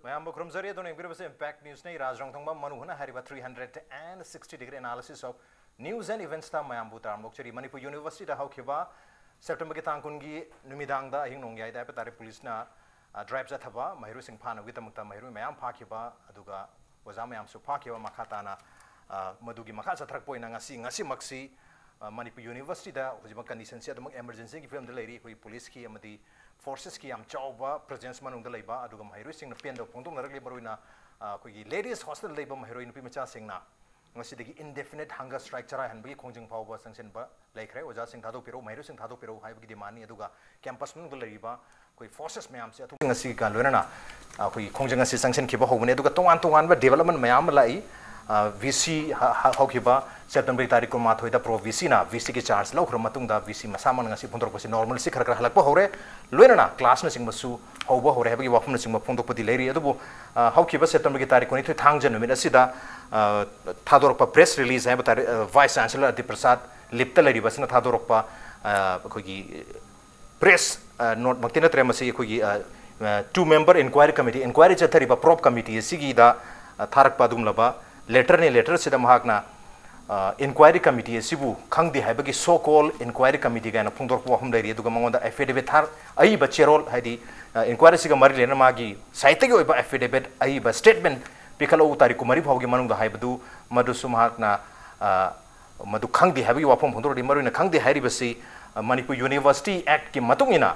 Mayam Bukrum Zari, don't agree with Impact News, Raj Nongthombam, Manung, Hariba 360-degree analysis of news and events. Mayam Butam, Mokcheri, Manipur University, the Haukiba, September Gitankungi, Numidanga, Hinonga, the police na drives at Hava, Mahiru Singh Pana, with the Mutamahiru, Mayam Pakiba, Aduga, Wazamayam Supakiwa, Makatana, Madugi Makasa Trakpo, Nangasi, Maxi, Manipur University, the conditions, the emergency, film the lady, who police key, Amadi. Forces ki am chauba presence manung da leiba aduga mahiru sing na pen do pongtong naragli baruina kogi ladies hostel leiba mahiru nupi macha sing na ngasi degi indefinite hunger strike chara han bi khongjing phawba sanction ba laikre oja sing thado piro mahiru sing thado piro hai bi demani aduga campus manung da leiba koi forces mayam se atu ngasi ka loina koi khongjing ngasi sanction ki ba hobune aduga tongan ba development mayam lai VC Hokiba, September Tariko Mathoida Pro VC na VC ki charge low Matunga VC Masaman ngasi puntok pasi normal si khara halak hore loina class na sing masu hobo hore habi wafum na sing puntok pati leri adubo Hokiba September ki tariko ni thu thang janumi asida thadorok pa press release hai batare vice chancellor Adi Prasad lipta leri basna thadorok pa kogi press note maktina tremasi kogi 2-member inquiry chathari ba prop committee sigi da tharak padum laba letter sida mahakna inquiry committee sibu khangdi haibagi so called inquiry committee ga na phungdor ko hum dai aduga mangonda affidavit thar ai ba cherol haidi inquiry siga mari lena magi saitagi oiba affidavit ai ba statement pikalo utari ko mari phawgi manung da haibadu madu sumahakna madu khangdi haibagi wafam phungdor di maruna khangdi hairi basi Manipur University Act ki matungina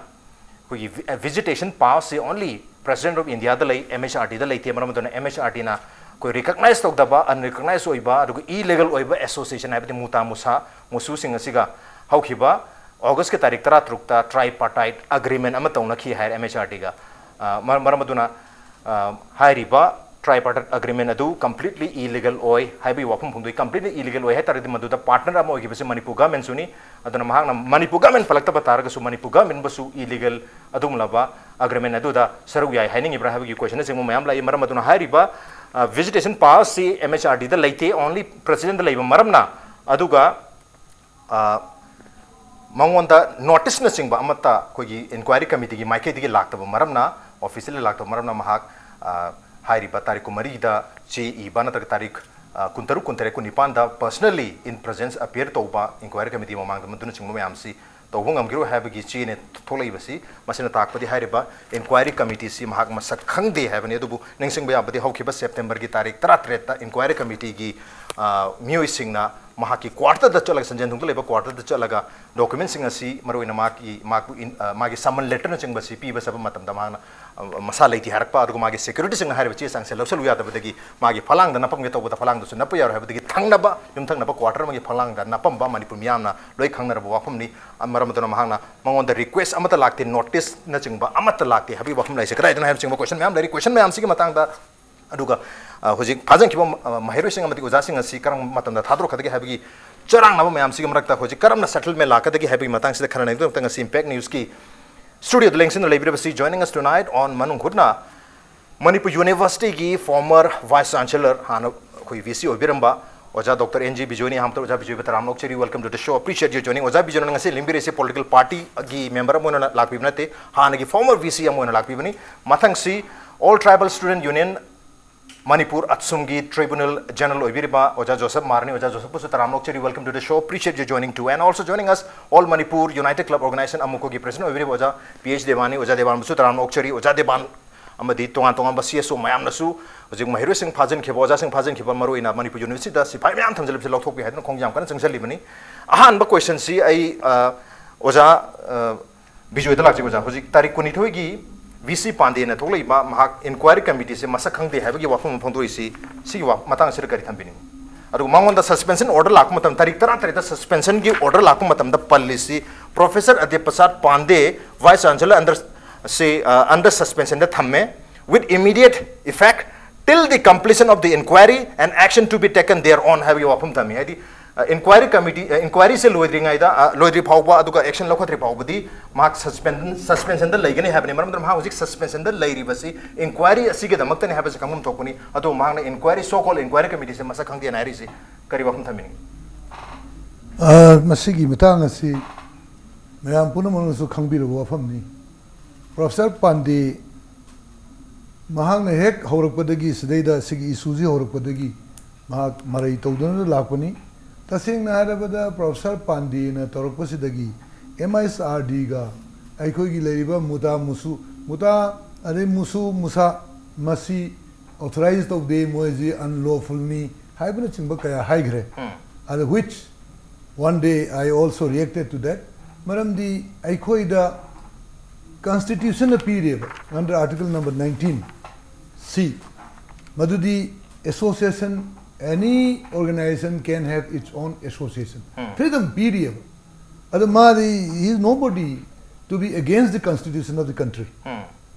koi visitation pass only President of India da lai MHRD da lai te maram dona MHRD na koi recognize tok daba unrecognized oiba adugo illegal oiba association haibati muta musa musu sing asiga haukiba August ke tarik 13 ta tripartite agreement ama tawna khi hair MHRD ga maram duna hairiba tripartite agreement adu completely illegal oi haibi wafum phungdoi completely illegal oi hatar di madu da partner ama oi gibase Manipur government suni aduna mahakna Manipur government palakta bataraga su Manipur government basu illegal adum laba agreement adu da saru yai haining ibrahim gi question sing mayam lai maram aduna hairiba visitation pass si MHRD da laite only president da laiba maramna aduga mangonda notice na singba amata kogi inquiry committee gi maike digi laktaba maramna officially laktaba maramna mahak hairiba tarik mari da che ibana tarik kuntaru kuntare ku nipanda personally in presence appear toba inquiry committee mamang da maduna singma mayam si tawungam giro habagi chi ne tholai basi masina takpadi hairiba inquiry committee si mahak masak khangde habani adubu ningsing ba yabadi haukiba September gi tarik 33 ta inquiry committee gi mioi singna mahaki quarter da chalaga sanjan thung leba quarter da chalaga document singa si maroina magi summon letter na chingba si pi ba sab matam da mana masala iti harakpa adugo magi security singa hariba chi sang sel lobsal uya da badagi magi phalang da napam ge to da phalang da su napu yar habadi thangna ba yum thangna ba quarter magi phalang da napam ba Manipur miyamna loi khangna ba wafam ni maram da mahangna mangon da request amata lakte notice na chingba amata lakte habi wafam lai se krai da chingba question mayam dari question mayam si gi matang da aduga hojik phajang kiba mahiru sing amati uja sing asi karam matam da thadro khadagi habagi charang na mayam si gi marakta hojik karam na settlement lakadagi habagi matang si khana nang tang si impact news ki studio lengsin library basi joining us tonight on Manung Hutna Manipur University ki former vice chancellor hana koi VC obiramba Oja Dr. Ng Bijoy ni hamta Oja Bijoy betaram lokcheri welcome to the show appreciate you joining Oja Bijoy ngase limbire se political party gi member mo na lakbibna te hana gi former VC mo na lakbibani mathang si all tribal student union Manipur ATSUM gi Tribunal General Oibiriba Oja Joseph Marni Oja Joseph Pusu Taram Lokcheri welcome to the show appreciate you joining too and also joining us all Manipur United Club Organization AMUCO gi president Oibiriba Oja PH Debani Oja Deban Pusu Taram Lokcheri Oja Deban amadi tongan ba CSO mayam nasu hojik mahiru sing phajan kheba Oja sing phajan kheba maru ina Manipur University da sipai mayam thamjal se lokthok bi haidna khongjam kan changsali bani ahan ba question si ai Oja Bijoy da lakji Oja hojik tarik kuni thoi gi VC Pandey na tholai ba mahak inquiry committee se masak khangde habagi wafam phongdoi si wa matang sir kari thambini adu mangon da suspension order lak matam tarik 33 da suspension gi order lak matam da policy Professor Adi Prasad Pandey vice chancellor under suspension da thamme with immediate effect till the completion of the inquiry and action to be taken thereon habagi wafam thami hadi inquiry committee inquiry se loidringa ida loidri phawba aduga action lokhatri phawbadi mark suspension da laigani habani maram dam ha hojik suspension da lairi basi inquiry asige da maktani habase kamum thokuni adu mahna inquiry so called inquiry committee se masa khangdi nairi se kari wakhum thamini masigi matang asi mayam punamanu su khangbiru wafamni Professor Pandey mahang na hek haurak padagi sidaida sigi isuji haurak padagi mahak marai tawdana lakpani tasing na harabada Professor Pandey na torak pasidagi MSRD ga aikoi gi leiriba muta are musu musa masi authorized of the moizi unlawful ni haibana chingba kaya haigre which one day I also reacted to that maram di aikoi da constitution period under article number 19C madudi association any organization can have its own association freedom period adamadi he is nobody to be against the constitution of the country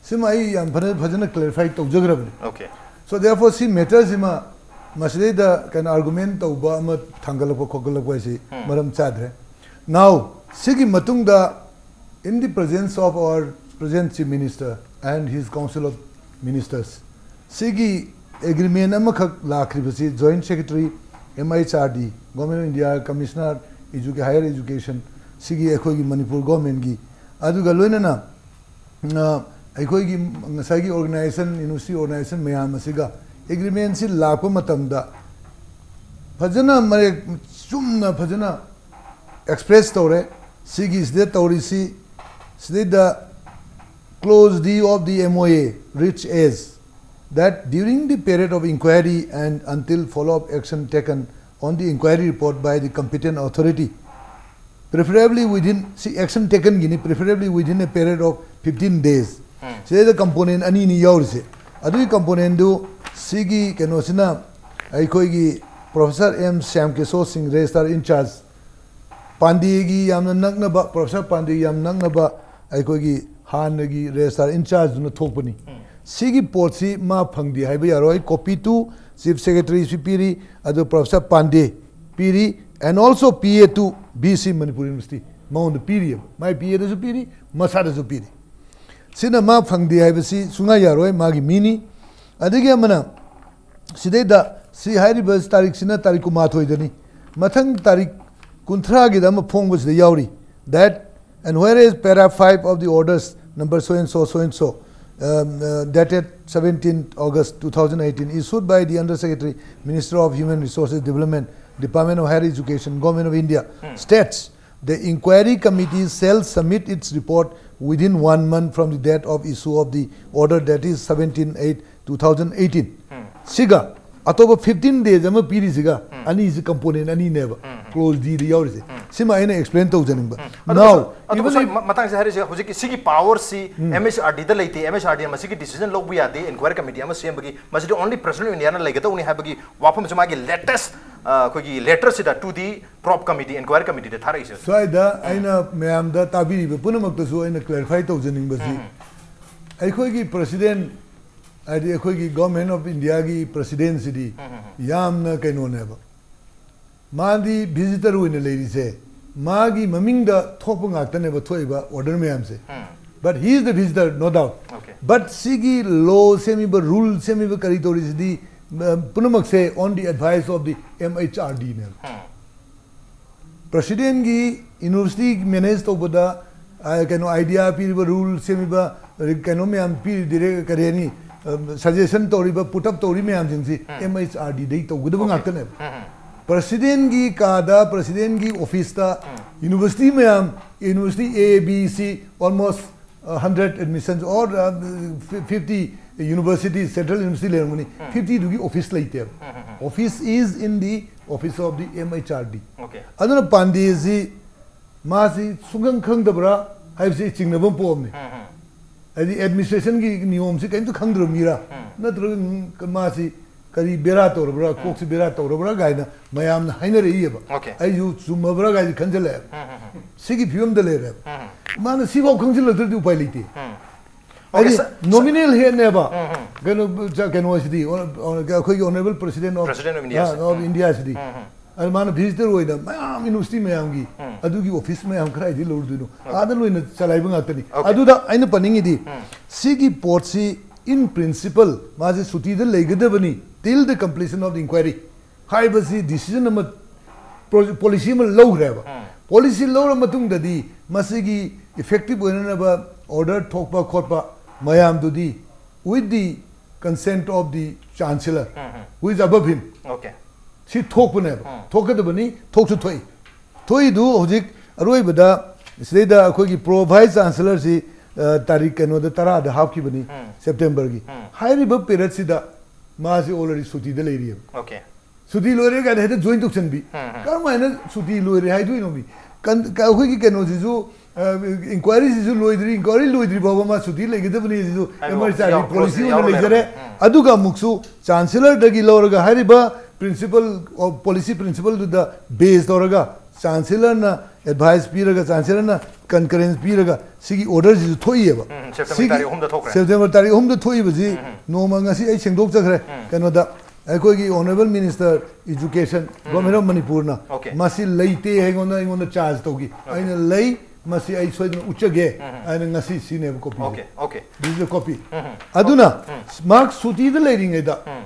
simai am bhajana clarify to jagrabni okay so therefore see matters ima masle da kan argument to ba ma thangalak khogalak si maram chadre now sigi matung da in the presence of our present chief minister and his council of ministers sigi agreement amakhak lakribasi joint secretary MHRD government of India commissioner higher education sigi ekhoi gi Manipur government gi aduga loinana ekhoi gi ngasai gi organization university organization mayam asiga agreement si lakpa matamda phajana mare chumna phajana express tore sigi is the torisi the clause D of the MOA which is that during the period of inquiry and until follow-up action taken on the inquiry report by the competent authority, preferably within, see action taken preferably within a period of 15 days. Say the component ani ni yaurse. Adu component do sigi kenosina aikoi Professor M. Syam Keso Singh Registrar in charge. Pandey gi yamna nagna ba Professor Pandey yam nagna ba aikoi Hanagi Registrar in charge no thopani. Sigi porsi ma phangdi haiba yaroi copy to Chief Secretary Piri adu Professor Pandey Piri and also PA to BC Manipur University Mount Piri my PA to Piri Masada to Piri Sina ma phangdi haiba si sunga yaroi magi mini adigi amana sidai da si hairi bas tarik sina tarik kumathoi dani mathang tarik kunthra gi dam phongbus de yauri that and whereas para 5 of the orders number so and so dated 17th August 2018 issued by the Under Secretary Minister of Human Resources Development Department of Higher Education Government of India states the inquiry committee shall submit its report within 1 month from the date of issue of the order that is 17/8/2018 siga atoba 15 days ama piri siga ani is component ani never close the yauri sima ina explain to janing now even matang se hari hojik sigi power si MHRD da leite MHRD ma sigi decision log bu yade inquiry committee ama sem bagi masidi only president of India na legata uni ha bagi wapam suma gi latest kogi letter sida to the prop committee inquiry committee de thara is so ida aina mayam da tabiri be punamak to so aina clarify to janing basi ai khoi gi president adi khoi gi government of India gi presidency di yamna kaino ne ba madi visitor win lady say magi maming da thop ngakta ne ba thoi ba order mayam se but he is the visitor no doubt okay but sigi law semi ba rule semi ba kari tori di punamak say on the advice of the MHRD ne president gi university manage to boda kaino idea pi ba rule semi ba kaino mayam pi dire kare ni suggestion tori ba put up tori mayam jing si MHRD dei to gudu ngakta ne president gi kada president gi office ta university mayam university A B C almost 100 admissions or 50 universities central university lermuni 50 dugi office laite office is in the office of the MHRD okay aduna Pandey ji ma si sugang khang dabra hai si chingnabam pom ne adi administration gi niyom si kain to khang dro mira na dro ma si kari bera tor bra kok si bera tor bra gaina mayam na haina rei ba okay ai ju summa bra gai khanjale sigi phium de le re man si bo khangsil le du pai lite okay nominal he ne ba gano sidi khoi honorable president of India sidi al man visitor hoida mayam university mayam gi adu gi office mayam khrai di lord dinu ada loina chalai bang atani adu da aina paningi di sigi port si in principle maji suti de legadabani till the completion of the inquiry high basi decision am policy ma low reba policy low matung da di masigi effective oina ba order thokpa khotpa mayam du di with the consent of the chancellor, who is above him. Okay. She talk with him. Talk to the bunny, talk to Toy. Toy do Hojik, Aroi Bada, say the Kogi Pro Vice Chancellor, she Tarik and the Tara, the half kibani, September. High river period, Sida, Masi already Suti the lady. Okay. Suti Lore had a joint auction be. Come on, Suti Lore, I do know me. Kawiki Kanozizu. Inquiries is Loidri, inquiry Loidri Baba Suti, like the emergency policy on the Legere, Aduga Muksu, Chancellor de Giloraga, Hariba, principal or policy principle to the base Doraga, Chancellor na advice Piraga, Chancellor na concurrence Piraga, Sigi orders is Toyeva. September Tari home the Toyvazi, no Mangasi, H. Doctor Canada. Akogi Honorable Minister Education, Government of Manipur, Masi Laite hang on the charge Togi. I lay. Masi I saw Uchage and Nasi Sine copy. Okay. This is a copy. Aduna, Mark Suti the lady Eda.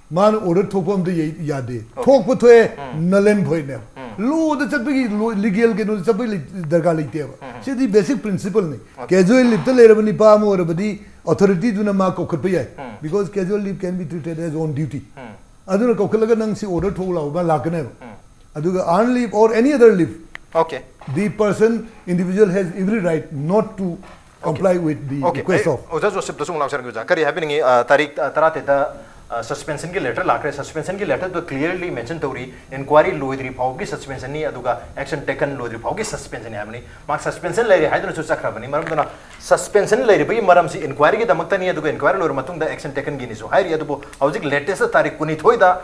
Man order top on the Yade. Talk with a Nalen Poinem. Low the Chapi legal get the Galite. See the basic principle. Casual little Erabani Palm or Abadi authority do not mark Okapia because casual leave can be treated as on duty. Aduna Kokalaganansi order told over Lakanev. Aduga on leave or any other leave. Okay. The person, individual has every right not to comply with the request of. Okay. Joseph the Sung Kari happening Tarik Tarate suspension ki letter lakre suspension ki letter to clearly mention tori inquiry loidri phaugi suspension ni aduga action taken loidri phaugi suspension hamni mark suspension lai haiduna chu chakrabani maram duna suspension lai ri maram si inquiry ki damakta ni aduga inquiry lor matung da action taken gi ni so hairi adubo hauzik latest tarik kuni thoida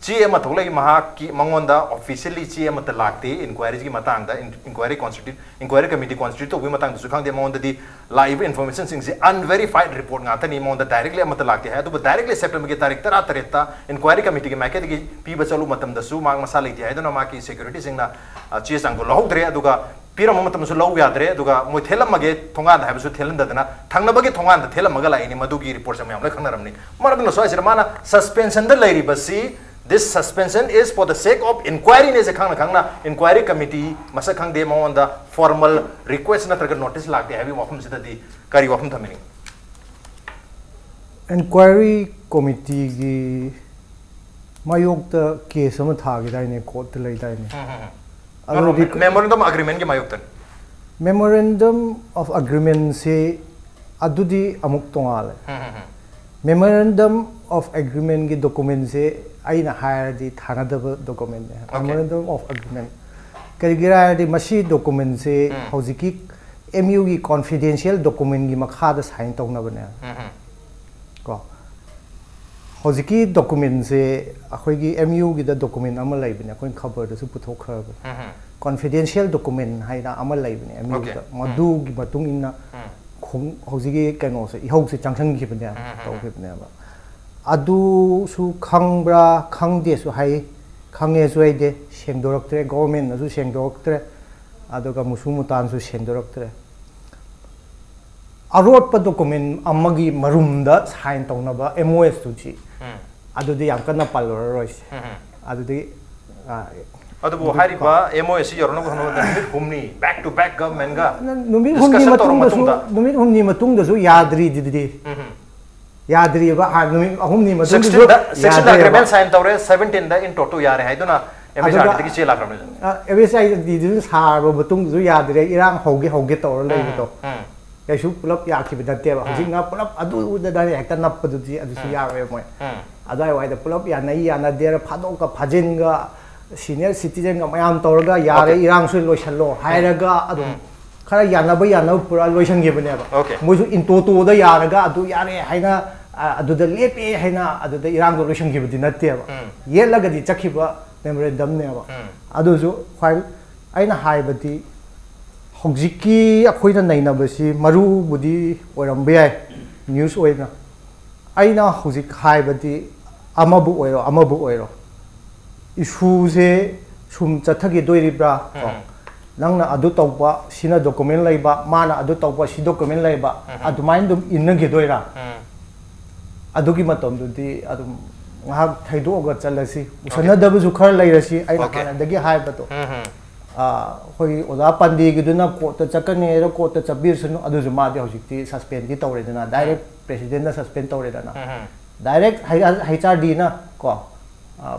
GM Atolai Mahaki Mangonda officially GM at the Lacte, inquiries Matanga, inquiry constitute, inquiry committee constitute, Wimatang Sukang, the amount of the live information since the unverified report, Nathan amount the directly Amatalaki had to directly September Tareta, inquiry committee, Makati, Pibasalu Matam, the Sumang Masali, the Idonomaki security singna, Chisango Logre, Duga, Piramatam Sulu Yadre, Duga, Mutela Maget, Tongan, have to tell them that Tangabagi Tongan, the Telamagala, in Madugi reports of Yamakanamni. Marabino Soisamana, suspension the lady, but see. This suspension is for the sake of inquiry. Is a kangna inquiry committee. Masakang de mo on the formal request na target notice like they have you welcome sida di kari welcome thamini. Inquiry committee gi mayok ta case am thagi dai ne court lai dai ne. Memorandum agreement ki mayok tan. Memorandum of agreement se adudi amuk tongal. Memorandum of agreement ki document se aina hire the Thanadaba document. Memorandum of agreement. Karigira the Mashi document se Hoziki MU confidential document gi makha sign tong na bana. Ko Hoziki document se akhoi gi MU gi da document amal lai bana koin khabar da su puthok khar. Confidential document haina amal lai bana MU da madu gi batung inna khong Hoziki kano se ihau se changchang gi bana to gi bana ba. Adu su Kangbra, Kangde su hai, Kange su aide, Shendoroktre, government su Shendoroktre, Adoga Musumutan su Shendoroktre. A road pa document Amagi Marumda, sign Tonaba, MOS to G. Adu the Yankana Palorois. Adu the Adu Hariba, MOS, you're not Humni, back to back government. Numit Humni Matunga su Yadri did. Yadri ba ahumni ma 16 agreement sign tawre 17 da in total yare haiduna MSR tiki chela kramne MSI di har ba batung zu yadre irang hoge tawre lei to ya shu pulap ya ki bidatte ba jinga pulap adu da da hekta nap du ji adu su ya we moi adai wai da pulap ya nai ya na der phado ka phajin ga senior citizen ga mayam tawra yare irang su loishallo hairaga adu khara yana pura loisan ge bane ba moju in to da yaraga adu yare haina adu da lepe haina adu da irang do loisan ge bdi natte ba yelaga di chakhiba memorandum ne ba adu ju khai aina haibati hojiki akhoina naina basi maru budi oram be news oina aina hojik haibati amabu oiro issue se sum chathagi doiribra Nangna adu taupa sina document laiba mana adu taupa si document laiba adu main dum inna ge doira adu ki matom du di adu ngah thaido ga chalasi usana dabu ju khar lairasi ai na dagi hai bato hoi oda pandi gi duna court ta chakane ro court ta chabir sunu adu ju ma de hojikti suspend gi tawre dana direct president na suspend tawre dana direct HRD na ko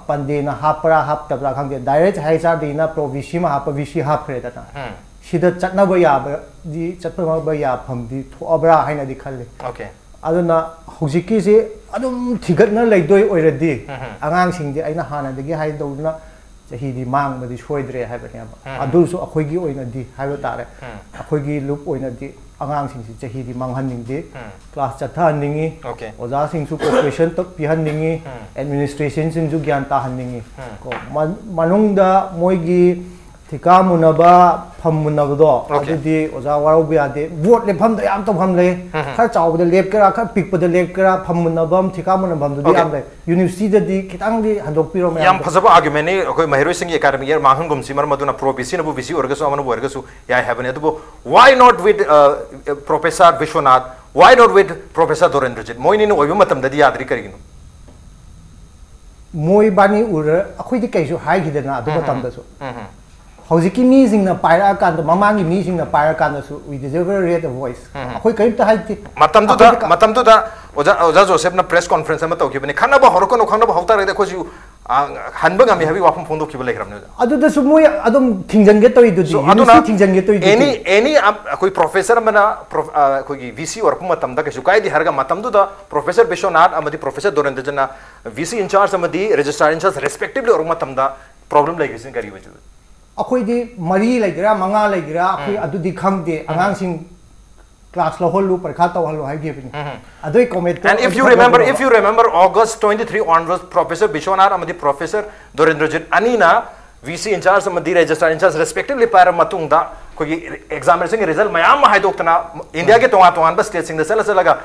pande na hapra hap tabla khang direct HRD na provision ma hap vc hap khre da na sida chatna ba ya di chatpa ba ya pham di thoabra haina di khalle okay aduna hojiki se adum thigat na leidoi oiradi angang sing di aina hana dagi hai dawna chahi di mang ba di soidre hai ba ne adu su akhoi gi oina di hai ba tare akhoi gi loop oina di angang sing si chahi di manghan ning di class chatha ningi okay oja sing su cooperation tak pihan ningi administration sing ju gyan ta han ningi ko manung da moi gi thika munaba pham munaba do adudi oja warau bia de vote le pham da yam to pham le khar chaw da lep kara khar pik pa da lep kara pham munabam thika munabam du yam le university da di kitang di handok piro me yam phasaba argument ni koi mahiroi sing academy year mahan gum simar maduna pro bc na bu bc orga so amanu orga so ya have ne adu why not with professor Vishwanath, why not with professor Dorendrajit moini no oiba matam da di yadri karigino moi bani ur akhoi di kaisu hai gidana adu matam da so Hojiki meeting na paira kan mamangi meeting na paira kan su we deserve a rate of voice akhoi kaim ta hai matam tu da oja Joseph na press conference ma to kibani khana ba horko no khana ba hauta re ko ju hanba ngami habi wapum phone do kibale gram ne adu da su moi adum thingjan ge toy du di thingjan ge toy any koi professor mana koi gi vc or pum matam da ke su kai di harga matam du da professor Vishwanath amadi professor Dorendra vc in charge amadi registrar in charge respectively or matam da problem like isin kari waju akhoi di mari laigira manga laigira akhoi adu di khangde angang sing class lo holu parkha taw holu hai gebini adoi comment and if you remember August 23 onwards professor Vishwanath amadi professor Dorendrajit anina vc in charge amadi registrar in charge respectively para matung da koi examination result mayam hai doktana india ke tonga ba state sing da sala laga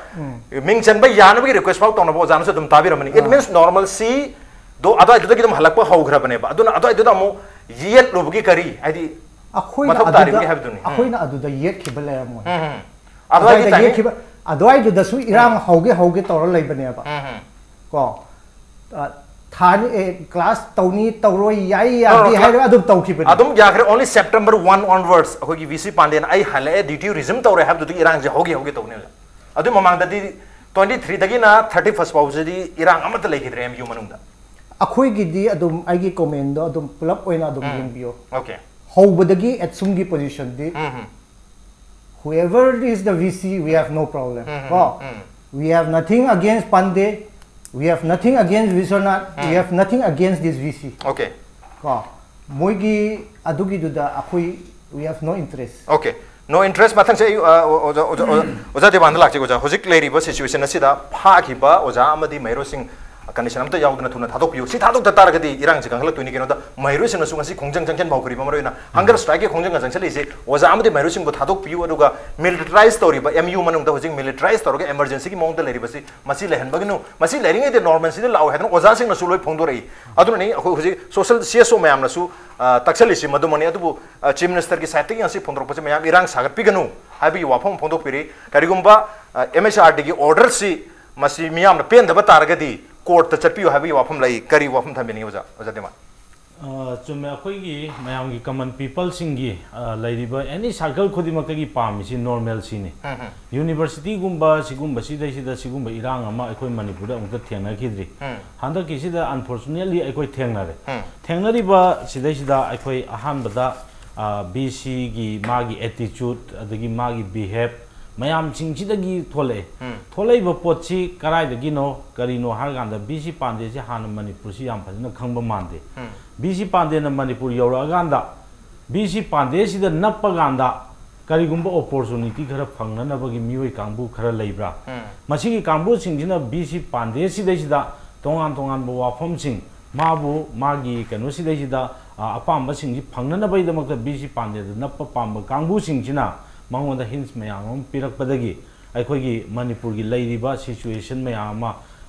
ming chan ba yan ba request paw tona bo janu se dum tabi ramani it means normal c do adai du ki dum halakpa haugra bane ba aduna adai du da mo yet lobgi kari adi akhoi na adu da yet khibale mo adai da yet khiba adai du da su irang hauge tor lai bane ba ko thani class tawni tawroi yai adi hai adu taw khibane adum yakre only September 1 onwards akhoi gi vc Pandian ai hale duty resume tawre have du irang je hauge tawne adu mamang da di 23 dagi na 31st paw je di irang amat lai khidre mu manung da akhoi gi di adum ai gi comment do adum pulap oina adum yengbiyo okay hobadagi ATSUM gi position di whoever is the vc we have no problem we have nothing against Pandey, we have nothing against Vishwanath, we have nothing against this vc okay moi gi adugi du da akhoi we have no interest okay no interest mathang se oja Deban lak che oja hojik leri ba situation asida pha ki ba oja amadi mairo sing condition amta yaudna thuna thadok piu si thadok ta taragadi irang jang la tuini keno da mairo sing asu ngasi khongjang jangchen baukri ba maroina hunger strike khongjang jang chali se oja amadi mairo sing bo thadok piu aduga militarize story ba mu manung da hojing militarize story emergency ki mong da leri ba si masi lehan bagnu masi lering de normal si law hedan oja sing na suloi phongdo rei aduna nei akho hoji social cso mayam na su taksali si madumani adu chief minister ki site ki asi phondro pa mayam irang sagat piganu habi wafong phondok piri karigumba msrd ki order si masi miyam na pen da ba taragadi court ta chapiyo habi wafam lai kari wafam thamini oja Deban chume akhoi gi mayam gi common people singi lairiba any circle khudima ka gi pami si normal sini university gumba sigumba sidai sida sigumba irang ama akhoi Manipur da ungta thengna khidri handa ki sida unfortunately akhoi thengnare thengnari ba sidai sida akhoi ahan bada bc gi magi attitude adagi magi behave mayam chingchidagi tholei ba potchi karai dagi no karino har ganda bc Pandey si han Manipur si yam phajna khangba mande bc Pandey na Manipur yora ganda bc Pandey si da nappa ganda karigumba opportunity khara phangna na bagi mioi kangbu khara leibra masigi kangbu singjina bc Pandey si dai sida tongan bo wafam sing mabu magi kanu si dai sida apamba singji phangna na bai damakta bc Pandey da nappa pamba kangbu singjina mangonda hints mayam pirak padagi akhoi Manipur gi lairiba situation mayam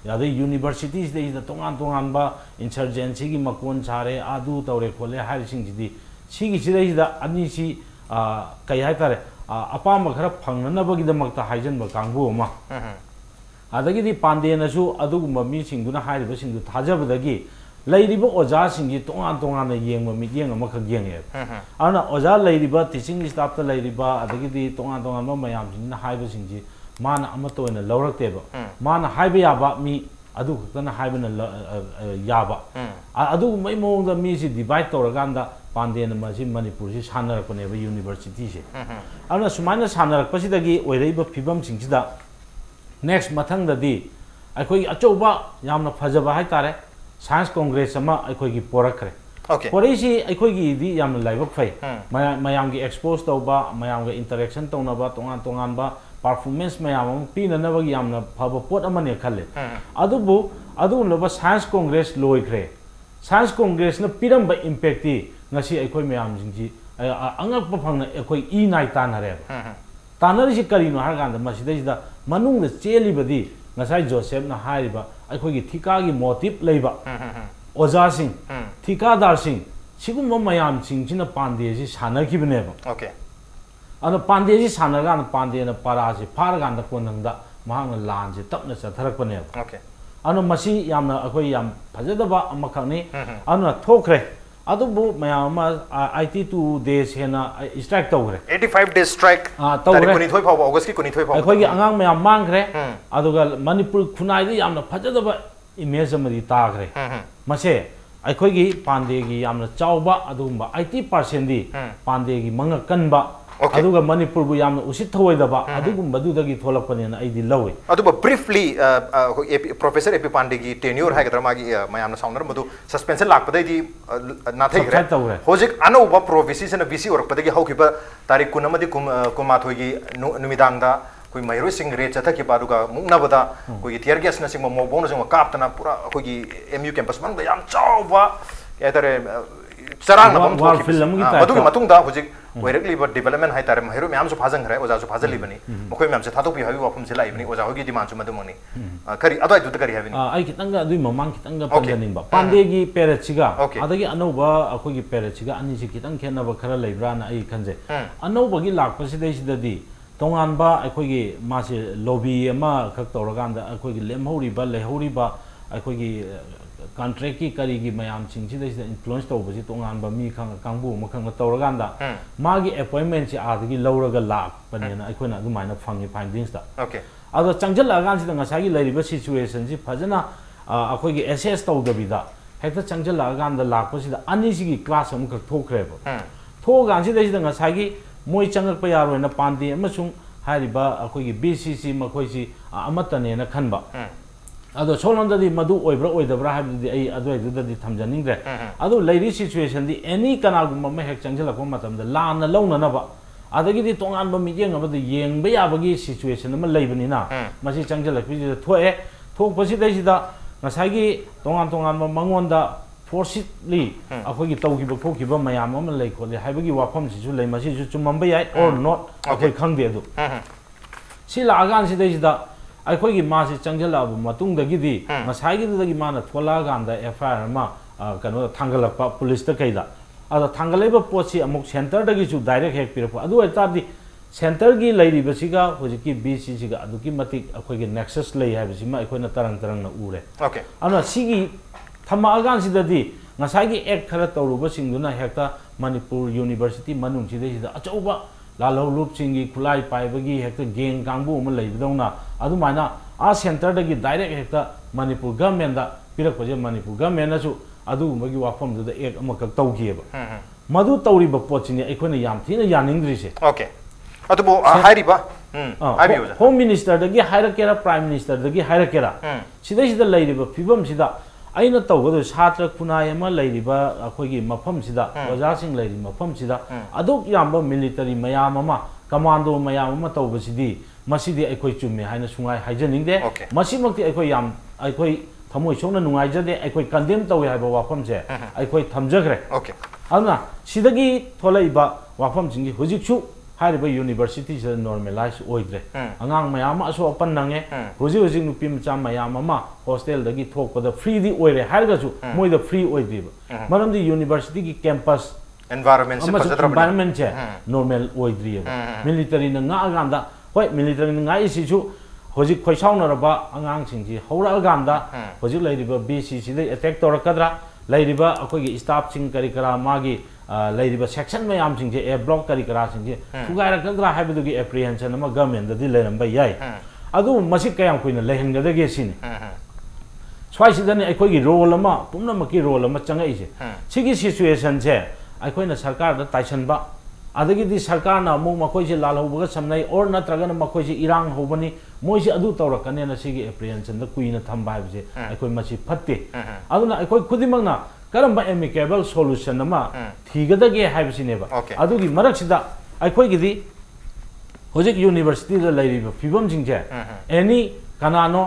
yada universities de tongan ba insurgency gi makon chare adu tawre khole har sing ji sigi sidai da ani si kai hai tare apam khara phangnana bagi damakta haijan ba kangbu ma adagi di Pandey na su adugumba mi singduna hairiba singdu thajabadagi lairiba oja singi tongan na yengma mityeng ama khag yenge ana oja lairiba teaching staff ta lairiba adagi di tongan ba mayam jin na haiba singji mana ama to na lawrakte ba mana haiba ya ba mi adu khakna haibana yaba adu mai mong da mi si divide toraganda pande na ma si manipur si sanar ko ne ba university se ana sumana sanar pa si dagi oirei ba phibam sing sida next mathang da di akhoi achoba yamna phajaba hai tare science congress ama akhoi gi porakre okay pore si akhoi gi di yamna laibak phai mayam gi expose tawba mayam gi interaction tawna ba tongan ba performance mayam pina na ba yamna phaba pot amane khalle adubu adu loba science congress loikre science congress na piram ba impact ti ngasi akhoi mayam jingji angak pa phangna akhoi e nai tan hare tanari si karino har ganda masidai da manung da cheli badi ngasai joseph na hariba akhoi gi thika gi motive leiba oja sing thika dar sing sigum mayam sing china pande ji sana ki bne ba okay ana pande ji sana ga na pande na para ji phar ga na konang da mahang lan ji tapna sa tharak bne okay ana masi yamna akhoi yam phajada ba amakhang ni ana thokre adu bu mayam IT2 days hena strike tawre 85 days strike tawre kuni thoi phaw august ki kuni thoi phaw akhoi gi angang mayam mangre aduga manipur khunai di yamna phajada ba image amadi tagre mase akhoi gi pande gi yamna chawba adumba 80% di pande gi mangakan ba aduga manipur bu yamna usit thoi da ba adugum badu da gi tholapane na aidi lawi aduba briefly professor AP Pandey gi tenure hai gadra magi mayamna saunar madu suspension lakpadai di na thai gre hojik anauba provinces na VC or padagi haukiba tarik kunamadi kumathoi gi numidang da koi mairo sing re chatha ki baruga mungna bada koi tear gas na sing mo bonus sing kaptana pura koi gi MU campus man da yam chawba etare sarang na bam thoki madu gi matung da hojik directly but development hai tare mairo myam su phajang re oja su phajali bani mokoi myam se thatok pi habi wapum se lai bani oja hogi demand su madu mani kari adai du kari habini ai kitanga dui mamang kitanga panjaning ba pande gi perechiga adagi anauba akoi gi perechiga ani si kitang khena ba khara leibra na ai khanje anauba gi lakpa sidai sidadi tongan ba akhoi gi mase lobby ama khak toraganda akhoi gi lemhori ba lehori ba akhoi gi contract ki kari gi mayam ching chi dai influence to ba ji tongan ba mi khang kangbu ma khang toraganda magi appointment chi adagi lauraga lak panena akhoi na dumaina phangi findings da okay ado changjal agan si da ngasagi lairiba situation ji phajana akhoi gi assess to da bida hekta changjal agan da lakpa si da ani si gi class am khak thokre ba thogan si dai da ngasagi moi changak pa yaro na pandi amasung hariba akhoi gi BCC makhoi si amatane na khanba ado solonda di madu oibra oidabra habdi ai adoi du da di thamjaning re ado lairi situation di any kana gum ma hek changjala ko matam da la na launa na ba adagi di tongan ba mi yeng abadi yeng ba ya bagi situation ma leibani na masi changjala pi da thoe thok pasi dai sida ngasai gi tongan ma mangon da forcibly akhoi gi tawgi ba khokki ba mayam am lei khole haibagi wafam si su lei masi su chumam ba yai or not akhoi khangde du si la agan si dai sida akhoi gi ma si changjala bu matung da gi di ngasai gi da gi mana thola ganda FIR ma kano thangala pa police ta kaida ada thangalai ba pochi amuk center da gi su direct hek pira adu eta di center gi leiri ba siga hoji ki BCC ga adu ki matik akhoi gi nexus lei ha bi sima akhoi na tarang na ure okay ana sigi thama agan sidadi ngasai gi ek khara tawruba singduna hekta manipur university manung sidai sida achauba lalau lup singi khulai paibagi hekta geng kangbu ma leibdona adu maina a center da gi direct hekta manipur government da pirak paje manipur government na su adu magi wafam da ek amaka tawgi ba madu tawri ba pochini aikona yam thina yaningdri se okay adu bo hairiba home minister da gi hairakera prime minister da gi hairakera sidai sida leiriba phibam sida aina tawgado satra kunai ama leiriba akhoi mafam sida oja sing leiri mafam sida aduk yamba military mayam ama commando mayam ama tawbasidi masidi akhoi chumme haina sungai haijaning de masimakti akhoi yam akhoi thamoi chongna nungai jade akhoi condemn tawi haiba wafam je akhoi thamjagre okay aduna sidagi tholaiba wafam jingi hojikchu hariba university se normalize oidre angang mayam aso open nange hoji nupi mcha mayam ama hostel dagi thokpada free di oire harga su moi da free oidriba maram di university ki campus environment che normal oidriba military na nga aganda hoi military nga isi su hoji khoisauna raba angang singji hora aganda hoji lairiba BCC dai attack torakadra lairiba akoi staff sing kari kara magi lairiba section mayam singje a block kari kara singje fugaira kadra habidu gi apprehension ama government da di leram ba yai adu masik kayam kuina lehenga da ge sini स्वाइसिदने अखोगी role अमा पुनमकी role अमा चंगाइसे सिगी situation से अखोइना सरकार दा ताइसनबा अदगिदी सरकार ना अमु मखोइसे लालहौबगा समनै और नत्रगन मखोइसे इरांग होबनी मोइसे अदु तौरकने ना सिगी एप्रिहेंशन दा कुइना थंबा हाइबसे अखोइ मसी फत्ते अदुना अखोइ खुदिमंगना करम्बा एमिकेबल सोल्यूशन अमा थीगदगे हाइबसिनेबा अदुगी मरकसिदा अखोइगिदी होजिक यूनिवर्सिटी दा लैरिबा फिबम जिंजे एनी कनानो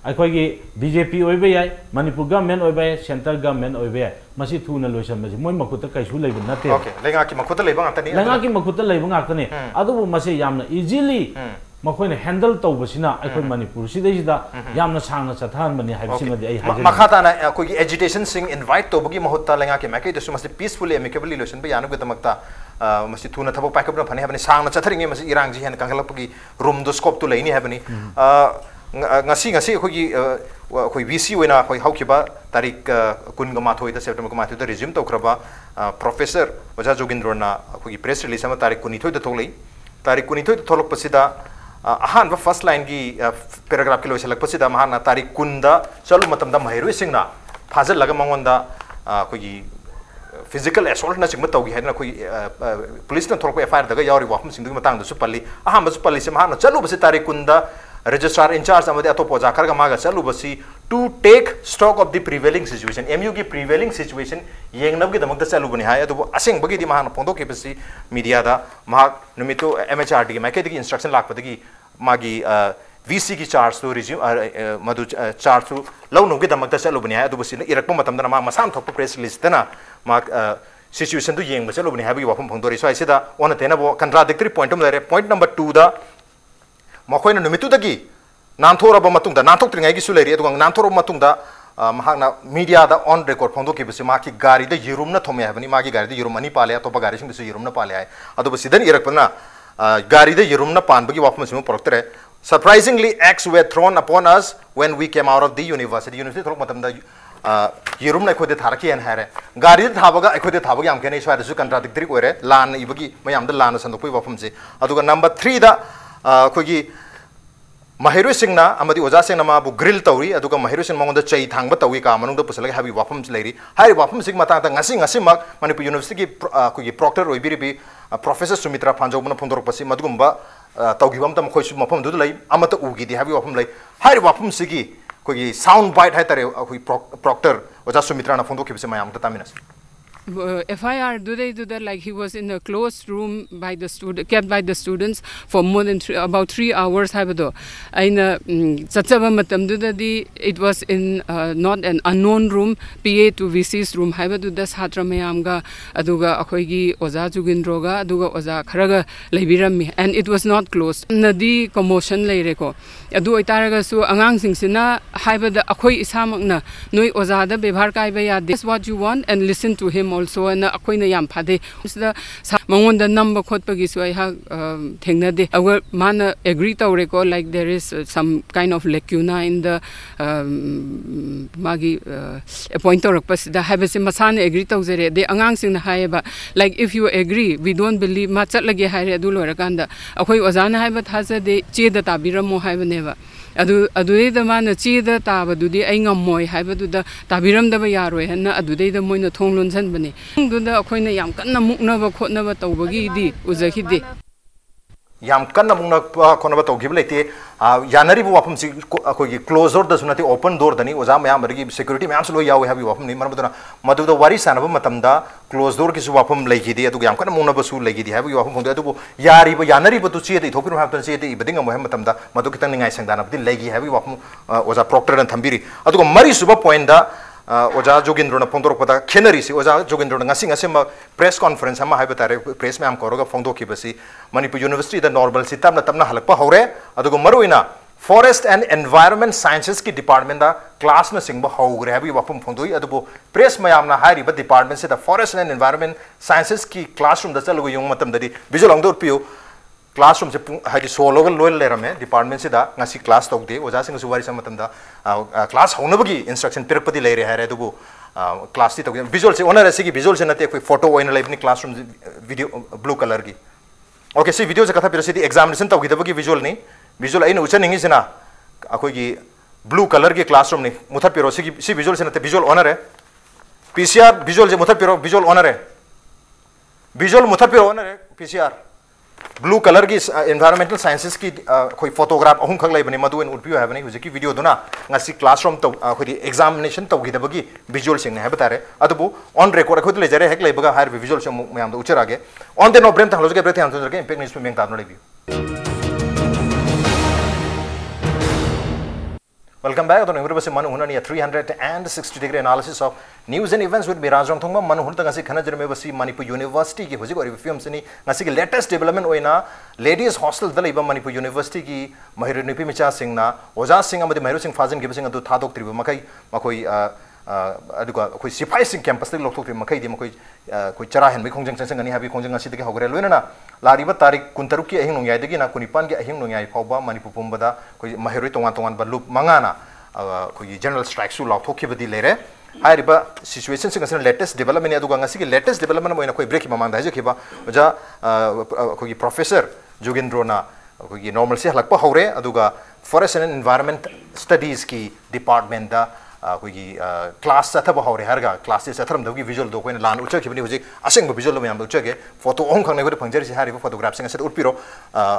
अखोगी बीजेपी ओइबे याय मणिपुर गवर्नमेंट ओइबे सेंट्रल गवर्नमेंट ओइबे याय मसी थुना लोइसन मसी मोय मखुत कैसु लेब नते ओके लेंगा की मखुत लेब ngaktani लेंगा की मखुत लेब ngaktani अदुबु मसी यामना इजीली मखोइने हैंडल तौबसिना अखोइ मणिपुर सिदैसिदा यामना सांगना चथान बनि हाइबसिमदि आई हाइजे मखाताना अखोगी एजिटेशन सिंग इनवाइट तौबगी महत्ता लेंगा की मैके दसु मसी पीसफुली एमिकेबली लोइसन बे यानुगु दमक्ता मसी थुना थबो पाइकबना फने हाबनि सांगना चथरिंगे मसी इरांग जी हेन कंगलपगी रूम दो स्कोप तो लेनी हाबनि ngasi khoi khoi VC oina khoi haukiba tarik kunga mathoi da September mathoi da resume to kraba professor Oja Jogindro na khoi press release ama tarik kuni thoi da tholei tarik kuni thoi da tholok pasida ahan ba first line gi paragraph ki loisalak pasida mahana tarik kunda chalu matam da mahiroi singna phajal laga mangonda khoi physical assault na chingma tawgi haina khoi police na tholok FIR daga yauri wahum singdu matang da su palli aham ba su palli se mahana chalu ba se tarik kunda registrar in charge amade atopo jakar ga maga chalu basi to take stock of the prevailing situation MU ki prevailing situation yengnab gi damak da chalu bani hai adu aseng bagi di mahana pongdo ke basi media da ma numito MHRD ki maike di instruction lak padagi magi VC ki charge to resume madu charge to law no gi damak da chalu bani hai adu basi irakpa matam da ma masam thok press release dana ma situation to yeng ba chalu bani hai bi wafum phongdori so aisida ona tena bo contradictory point lere point number 2 da मखोइना नुमितुदगी नानथोरबा मतुंगदा नानथोक्त्रिङाइगी सु लेरि अदुगा नानथोरबा मतुंगदा महागना media दा on record फोंदोकिबसे माकी गाड़ी दा युरुमना थोमे हाबनी मागी गाड़ी दा युरुमनी पाले अतोपा गाड़ी सिंग युरुमना पाले हाय अदुबा सिदन इरकपना गाड़ी दा युरुमना पानबगी वाफमसिम परक्तरे surprisingly acts were thrown upon us when we came out of the university थोक मतमदा युरुमना खोदे थारकी एन हारे गाड़ी दा थाबगा खोदे थाबगा याम केने स्वादसु कंट्राडिक्टरी ओरे लान इबगी मयाम दा लान संदोपई वाफमसे अदुगा नंबर 3 दा खोगी महिरो सिंगना अमदी ओजा सिंगना माबु ग्रिल तौरी अदुगा महिरो सिंग मंगोंदा चै थांगबा तौई का मनुंगदा पुसलगा हाबि वाफम लेरी हाइ वाफम सिंग माता ता ngasi mak मणिपुर यूनिवर्सिटी की खोगी प्रोक्टर ओइबिरिबि प्रोफेसर सुमित्रा फांजौबना फोंदोरपसि मदुगुंबा तौगिबम तम खोइसु मफम दुद लै अमता उगिदि हाबि वाफम लै हाइ वाफम सिगी खोगी साउंड बाइट हाइ तारे खोई प्रोक्टर ओजा सुमित्रा ना फोंदोकिबसे मायाम ता तामिनस FIR do that like he was in a closed room by the kept by the students for more than about 3 hours habado aina chachaba matam di it was in not an unknown room PA to VC's room habado da satra mayam ga aduga akhoigi Oja Jogindro ga aduga oza kharaga leibirammi and it was not closed nadi commotion leire ko adu oitaraga su angang singsina habada akhoi isamakna noi oza da bebhar kai ba ya this what you want and listen to him also and akoina yam phade sida mangonda number khotpagi so I have thengna de agar mana agree tawre ko like there is some kind of lacuna in the magi appointer pasida habese masane agree tawjere de angang sing na haiba like if you agree we don't believe ma chatlage haire adu lorakanda akoi ozana haiba thaja de che da tabiramo haibaneba adu da mana chi da tabadudi ai ngammoi haibadu da tabiramdaba yaroi hanna adu da moina thonglon san bani du da akoina yam kanna muknaba khotnaba tawbagi di uzakide yam kanna mukna khonaba tawgib leite yanari bu wafam si akogi close door da sunati open door dani oza mayam bargi security mayam slo yawi habi wafam ni marmaduna madu da wari sanaba matamda close door ki su wafam leigidi adu yam kanna mukna basu leigidi habi wafam fonda adu yari bu yanari bu tu chi de thopinu haptan chi de ibadinga mo matamda madu kitang ningai sangdana bdi leigi habi wafam oza proctor dan thambiri adu mari suba point da Oja Jogindro na phongdorokpada khenari si Oja Jogindro na ngasi ma press conference ama haiba tare press ma'am koroga phongdokibasi Manipur University da normal si tamna halakpa hore adugo maruina forest and environment sciences ki department da class na singba hogre habi wapum phongdoi adugo press ma'am na hairi ba department se da forest and environment sciences ki classroom da chalugo yung matam dadi visual angdor piu classroom se haidi sologal loyal lerame department se da ngasi class tokde oja sing su wari samatam da class honabagi instruction pirpadi leire hare dubu class ti tokde visual se ona resi ki visual se nate koi photo oina live ni classroom video blue color gi okay see video se katha pirasi di examination tokde bagi visual ni visual aina ucha ningi sina akoi gi blue colour की classroom ने मुथत पिरो सी visual से नते visual honour है PCR visual जे मुथत पिरो visual honour है visual मुथत पिरो honour है PCR blue colour की एनवायरमेंटल साइंसेस की कोई फोटोग्राफ अहुम खक लेबने मदु एन उडपियो हैबने हुजे की वीडियो दुना ngasi क्लासरूम तो कोई एग्जामिनेशन तो गिदबगी विजुअल सिंग ने है बतारे अदबु ऑन रिकॉर्ड खुद ले जरे हेक लेबगा हायर विजुअल से मयाम दो उचर आगे ऑन द नो ब्रेम तंग लोगे ब्रेथ हम के इंपैक्ट न्यूज़ में मेंग ताबनो लेबी Welcome back to the University Manung Hutna 360-degree analysis of news and events with Raj Nongthombam Manung Hutna ngasi khana jerme basi Manipur University ki hoji ori film sini ngasi ki latest development oina ladies hostel da leiba Manipur University ki mahiru nipi micha singh na oja singh amadi mahiru singh fazin gi singh adu thadok tribu makai makoi aduga koi sipai singh campus te loktok tribu makai di makoi koi chara hen bi khongjang chang ani habi khongjang ngasi de hogre loina na lariba tarik kuntaruk ki ahing nongyai de gi na kunipan gi ahing nongyai phawba Manipur pumbada koi mahiru tongan tongan ba loop mangana कोई general strike सु लाथोखि बदि लेरे हारिबा situation सिंग असन latest development अदुगा ngasi की latest development Moina कोई break Mamang दाइजे खिबा ओजा कोई professor जोगिंद्रोना कोई नॉर्मल से हलकपा हौरे अदुगा फॉरेस्ट एंड एनवायरनमेंट स्टडीज की डिपार्टमेंट दा कोई क्लास अथबा हौरे हरगा क्लासेस अथरम दगी विजुअल दो कोइन लान उचर खिबनि हुजि असेंग बिजुअल मयाम उचगे फोटो ओम खंगने बदि फंगजर से हारिबा फोटोग्राफ सिंग असे उटपिरो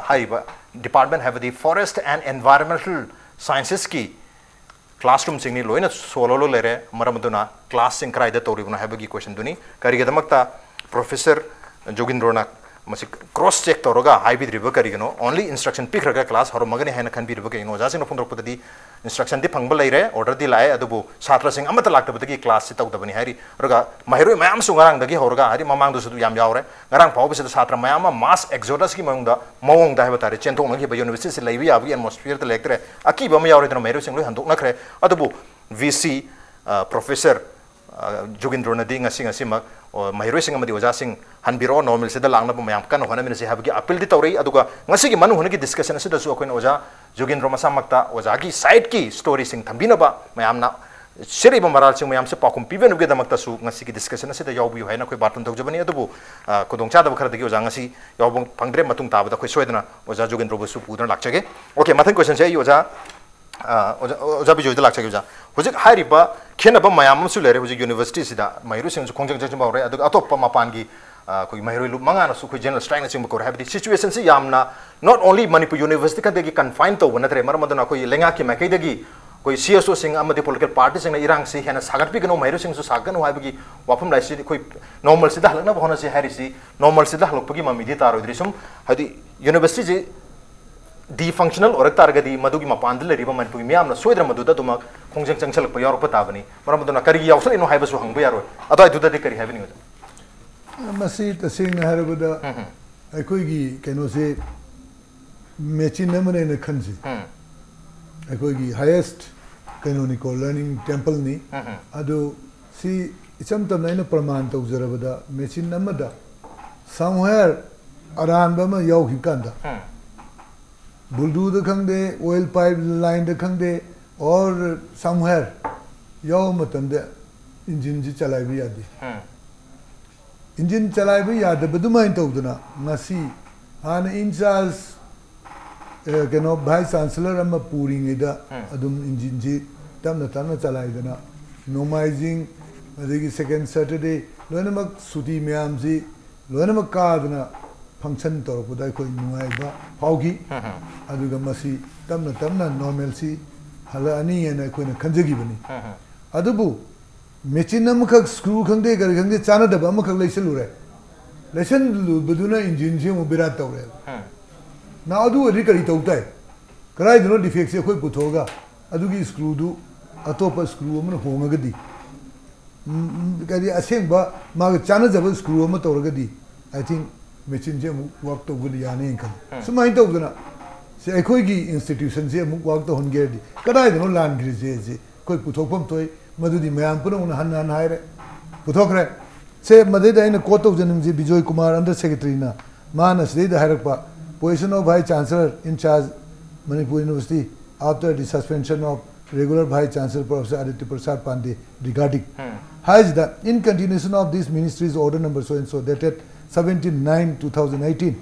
हाइबा department of the forest and environmental sciences की क्लासरूम सिंगनी लोइना सोलोलो लेरे मरमदुना क्लास सिंग क्राइदा तोरिबुना हैबगी क्वेश्चन दुनी करिगदमक्ता प्रोफेसर जोगिंद्रोना मसि क्रॉस चेक तोरगा हाइबिद्रिबो करिगनो ओनली इंस्ट्रक्शन पिखरगा क्लास हरो मगने हैना खनबिरबो केनो जासिनो फंगरपदि इंस्ट्रक्शन दि फंगबल लेरे ऑर्डर दि लाए अदुबो छात्र सिंग अमत लागतबदगी क्लास से तौदबनी हारि रगा महिरोय मयाम सुंगारांग दगी हौरगा हारि ममांग दुसु याम यावरे गरांग फावबसे छात्र मयाम मास एक्सोडस की मौंग दा हेबतारे चेंथोंग गिबा यूनिवर्सिटी से लैबि याबगी एटमॉस्फियर त लेक्टरे अकीबा म यावरे दनो महिरोय सिंग लोय हंदोक नखरे अदुबो वीसी प्रोफेसर जोगिंद्रोना दी ngasi ngasi mak mahiroi sing amadi oja sing hanbiro normal se da langna ba mayam kan hona min se habgi appeal di tawrei aduga ngasi gi manu hona gi discussion se da su akoin oja जोगिंद्रो मसामक्ता ओजा की side की story सिंग थंबिनबा मयामना सिरिबा moral सिंग मयाम से पाकुम पिबेन उगे दमक्ता सु ngasi की discussion से दा यावबि हैना कोइ बातन तौजबनी अदुबु कोदोंग चादब खरदगी ओजा ngasi यावबं पंगद्रे मतुंग ताबदा कोइ सोयदना ओजा जोगिंद्रो बसु पुदन लाक्चगे ओके मथन क्वेश्चन से ओजा ओजा बिजोय द लाक्चगे ओजा हुजिक हारिबा खेनबा मयाम सु लेरे हुजिक यूनिवर्सिटी सिदा माइरु सिंग खोंजंग जंग बावरे अदु अतोप मापान की कोई महिरोय लुप मंगाना सु कोई जनरल स्ट्राइक सिंग बकोर हैबदी सिचुएशन से यामना नॉट ओनली मणिपुर यूनिवर्सिटी का देगी कन्फाइन तो नत्रे मरमदना कोई लेंगा की मैकै देगी कोई सीएसओ सिंग अमदि पॉलिटिकल पार्टी सिंग इरांग से हेना सागत पिगनो महिरो सिंग सु सागनो हाबगी वाफम लाइसि कोई नॉर्मल सिदा हलना बहना से हैरिसि नॉर्मल सिदा हलपगी ममिदि तारोद्रि सुम हदि यूनिवर्सिटी जे डी फंक्शनल और तारगदी मदुगी मपान लेरिबा मणिपुर मियामना सोइद्र मदुदा तुम खोंजंग चंगसलक यावरप ताबनी मरमदना करी यावसलिनो हाइबसु हंगबो यारो अदय दुदा दे करी हाइबनि मसी तसिंग हरबदा अखोगी केनो से मेचिन नमने न खनसी अखोगी हाईएस्ट कैनोनिकल लर्निंग टेंपल नि अदो सी इचम तम नैन प्रमाण तौजरबदा मेचिन नमदा समवेयर अरान बम यावखि कांदा बुलडू द खंगदे ऑयल पाइप लाइन द खंगदे और समवेयर याव मतंदे इंजन जी चलाइबि यादी इंजन चलाइबि यादबदुमाइन तौदना ngasi हान इंचार्ज केनो भाई चांसलर अम पूरिंगेदा अदुम इंजन जी तमना तमना चलाइदना नोमाइजिंग अदगी सेकंड सैटरडे लोनमक सुटी म्याम जी लोनमक कादना फंक्शन तौरपदा कोई नुआइबा फाउगी अदुगा मसी तमना तमना नॉर्मल सी हला अनि एना कोइना खंजगिबनी अदुबु मेचिन अमखक स्क्रू खंगदे गर खंगदे चानदब अमखक लेसलुरे लेसन लुबदुना इंजन जे मुबिरा तौरे ना अदु अदि करी तौताय कराय दनो डिफेक्ट से कोई पुथोगा अदुगी स्क्रू दु अतोप स्क्रू अमन होंगगदी कदी असेंबा माग चानजब स्क्रू अम तौरगदी आई थिंक मेचिन जे वर्क तो गुल याने खन सुमाइन तौदना से अखोगी इंस्टीट्यूशन से मुक वर्क तो होनगेदी कराय दनो लान ग्रिजे जे कोई पुथोफम तोय मधुदी मयाम पुनः हन हन हायरे पुथोखरे से मधेदा इन कोट तौजन जी बिजोय कुमार अंडर सेक्रेटरी ना मान असदे हायरपा position of vice chancellor in charge Manipur University after the suspension of regular vice chancellor professor Aditya Prasad Pandey regarding has that in continuation of this ministry's order number so and so dated 17/9/2018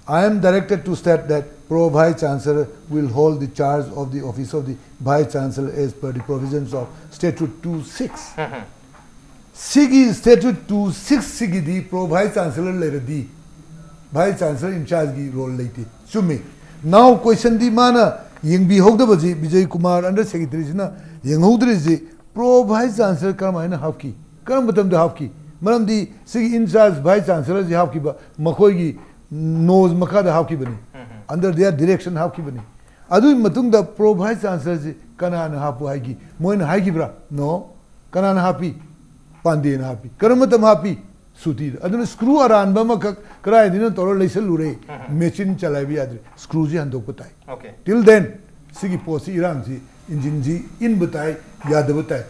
I am directed to state that Pro Vice Chancellor will hold the charge of the office of the Vice Chancellor as per the provisions of Statute 26. Sigi Statute 26 Sigi di Pro Vice Chancellor later di Vice Chancellor in charge gi role later. Sumi. Now question di mana Ng Bijoy Kumar under Secretary na Ng Hudri Pro Vice Chancellor karamaina hapki. Karam batam da hapki. Maram di Sigi in charge Vice Chancellor ji hapki ba makoi gi nose makada hapki bani. Under their direction hapki bani. Adu matung da Pro Vice Chancellor ji kanana hapu haigi. Moin haigi bra. No. Kanana happy. Pandey na happy. Karamatam happy. Suti. Adu screw aran ba makak krai dina toro leisel lure. Machine chalai bi adri. Screw ji handok batai. Okay. Till then Sigi posi Iran ji engine ji in batai yad batai.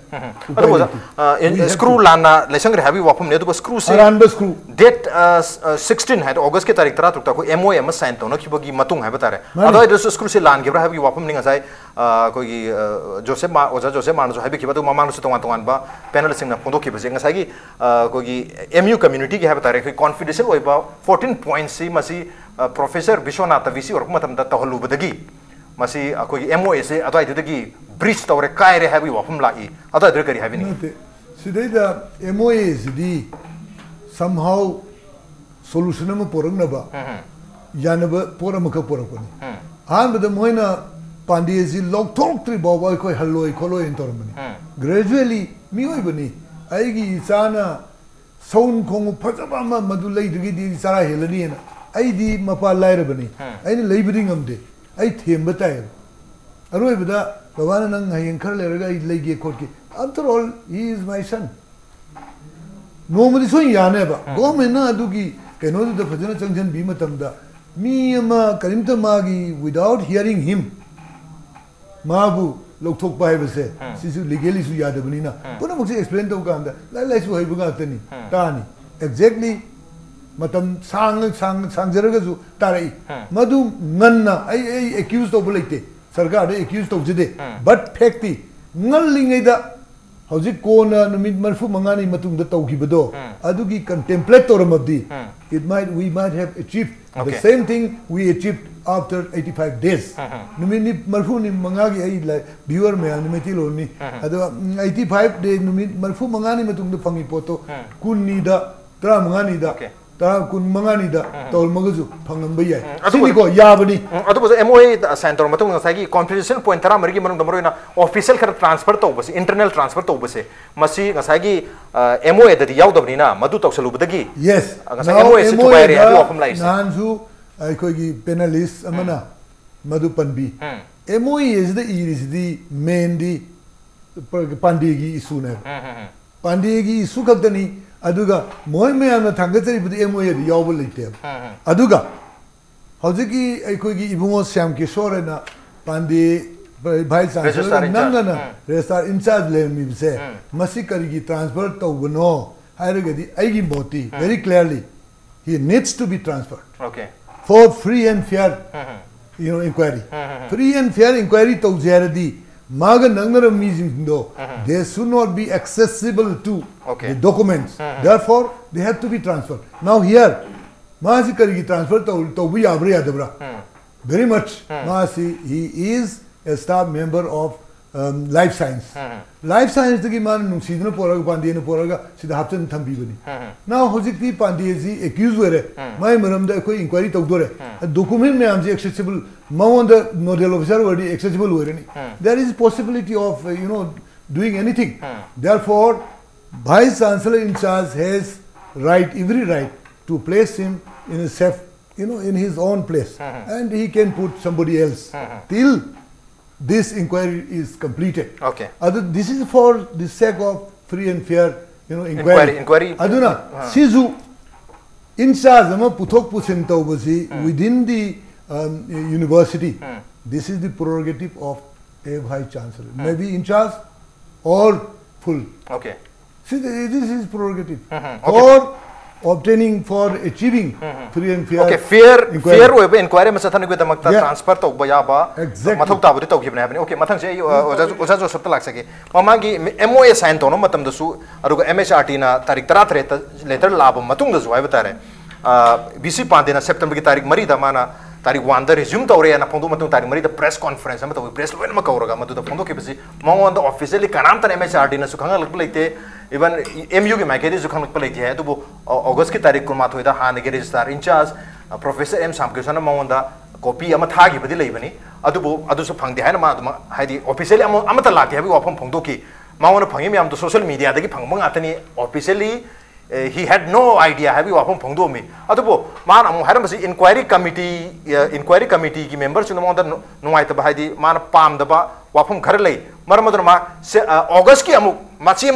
In screw lana lesang rehabi wapum ne to screw se aran ba screw date 16 है August के तारीख तरा तुकता को MOM sign तो न कि बगी मतुंग है बता रहे अदो इधर स्क्रू से लान के बरा है कि वापम निंगा साइ कोई जोसेफ मान जो है भी कि बतु मामांग से तोंगान बा पैनल सिंग ना पोंदो की बजे ngasai की कोई MU community के है बता रहे कि confidential ओइबा 14 points सी मसी प्रोफेसर विश्वनाथ विसी और मतम दा तहलु बदगी मसी कोई MOA से अदो इधर breach तौरे काय रे है भी वापम लाई अदो इधर करी है भी नहीं Today the MOA is the somehow solution of Poranaba Yanaba Poramaka Poraponi. And the Moina Pandezi log talk to Boboy Halo Colo in Tormani. Gradually, Mioibani, Aigi Sana, Sound Kong Patabama Madulay to get Sarah Helenian, Aidi Mapa Lairabani, any laboring of day, I him but I. Aroibada, the one and I encourage Lagi Korki. After all, he is my son. Normally, so Yaneva. Go mena dugi, cannot the Fajana Chanjan Bimatamda. Miyama Karimta Magi without hearing him. Mabu, Loktok Bibase, Sisu legally su Yadabanina. Punamuxi explained to Ganda, like Suhabugatani, Tani. Exactly Matam Sangaragazu, Tari. Madu Nanna, I accused of Bulete, Sargada accused of Jide, but Pekti, Nalling. Howzik Kona Numid Marfu Mangani Matung the Tauki Adugi contemplator Mabdi. We might have achieved the same thing we achieved after 85 days. Numini Marfuni Mangagi like viewer me and Metiloni. 85 days Numid Marfu Mangani Matung the Pangipoto, Kunida, Tramanganida. Tara kun manganida tol magazu phangambaya siniko yabani adu bose MOA center matung ngasai confidential point tara marigi manung damro na official khara transfer to bose internal transfer to bose masi ngasai MOA dadi yaudabni na madu tawsalu badagi yes ngasai MOA se to bayre adu ofum lai nanzu aikogi panelist amana madu panbi MOA is the main the pandegi issue ne pandegi issue kadani Aduga, Moy Mayana Tangatari with the MOA, the Yobel. Aduga Hoziki, Ekogi, Ibumo Sam Kishorena, Pandi, Vice Chancellor, Nangana, Restar in charge, let me say, Masikari transferred to Guno, Hiragadi, Agi Boti, very clearly. He needs to be transferred. Okay. For free and fair, inquiry. Free and fair inquiry to Zeradi. Maga Nangara meeting though, they should not be accessible to the documents. Therefore, they have to be transferred. Now here, Mahasi Karigi transferred to we Abri Adabra. Very much. Mahasi, he is a staff member of life science. Life science the man nung sidno poraga pandiyana poraga sidhaptan thambi bani. Now hojikti pandiyezi accused were. My maramda koi inquiry tawdore. Document me amji accessible. Maon the nodal officer were accessible were. There is possibility of doing anything. Therefore, Vice Chancellor in charge has every right to place him in a safe, in his own place, and he can put somebody else till this inquiry is completed. Okay. This is for the sake of free and fair, inquiry. Aduna, Sizu in charge, puthok pusinta within the university. This is the prerogative of a Vice Chancellor. Maybe in charge or full. Okay. See, this is prerogative. For obtaining, for achieving free and fair. Okay, fair inquiry masathan with the makta transfer to bayaba. Exactly. Mathok tabu to give happening. Okay, mathang say oja jo sabta laksake. Mamagi MOA sign to no matam dasu aruga MHRT na tarik tarat letter lab matung dasu ay batare. BC Pandena September ki tarik mari da mana tarik 1 da resume tawre na phongdo matung tarik mari da press conference ama tawi press loin ma kawraga madu da phongdo ke basi mong da officially kanam tan MHRD na sukhanga lak leite even MU ki maikedi sukhang lak leite hai to August ki tarik kurma thoida han ge registrar in charge Professor M Samkesana mong da copy ama thagi badi leibani adu su phangde hai na ma haidi officially ama ta lati habi wafam phongdo ki mong na phangi myam to social media da ki phangmang atani officially he had no idea habi wafam phongdo mi adubo man amu haram basi inquiry committee ki members no da nuai ta haidi man pam da ba wafam khar lei maramad ma August ki amu machi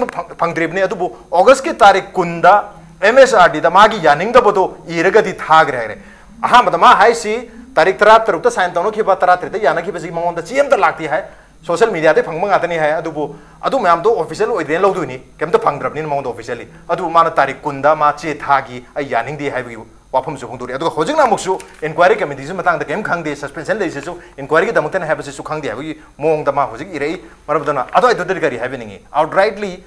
phangdrib ne adubo August ki tarik kunda MSRD da magi yaning da bodo iraga di thag re aha ma ma hai si tarik 13 ta sign tawno ki ba 13 ta yana ki basi mong da chem da lakti hai social media te phangma ngata ni hai adu myam do official oiden lo du ni kem ta phangdrab ni mong do officially adu mana tarik kunda ma che thagi ai yaning di hai wafam su hongduri adu hojing na muksu inquiry committee su matang da kem khang de suspension le se su inquiry ki damukten hai basi su khang de hai mong da ma hojing irei marabdana adu ai do gari hai beningi outrightly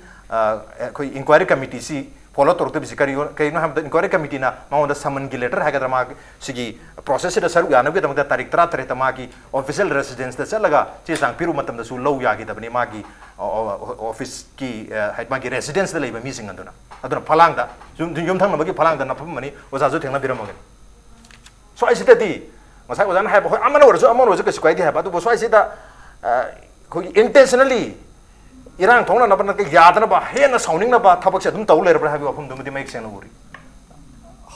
koi inquiry committee si follow torte bisi kari no ham inquiry committee na ma da summon ki letter haga ma sigi process da saru yana bi da tarik 13 ta ma ki official residence da chalaga che sang piru matam da su low ya ki da bani ma ki office ki hai ma ki residence da leiba mi sing aduna phalang da yum thang ma ki phalang da na pham mani oza ju thengna biram ge so ai sita di masai oza na hai ba amana wor ju ka skwai di hai ba du so ai sita ko intentionally Irang thongna na ban ka yadna ba he na sounding na ba thabak se dum taw ler ba habi wafum dum di maik sen uri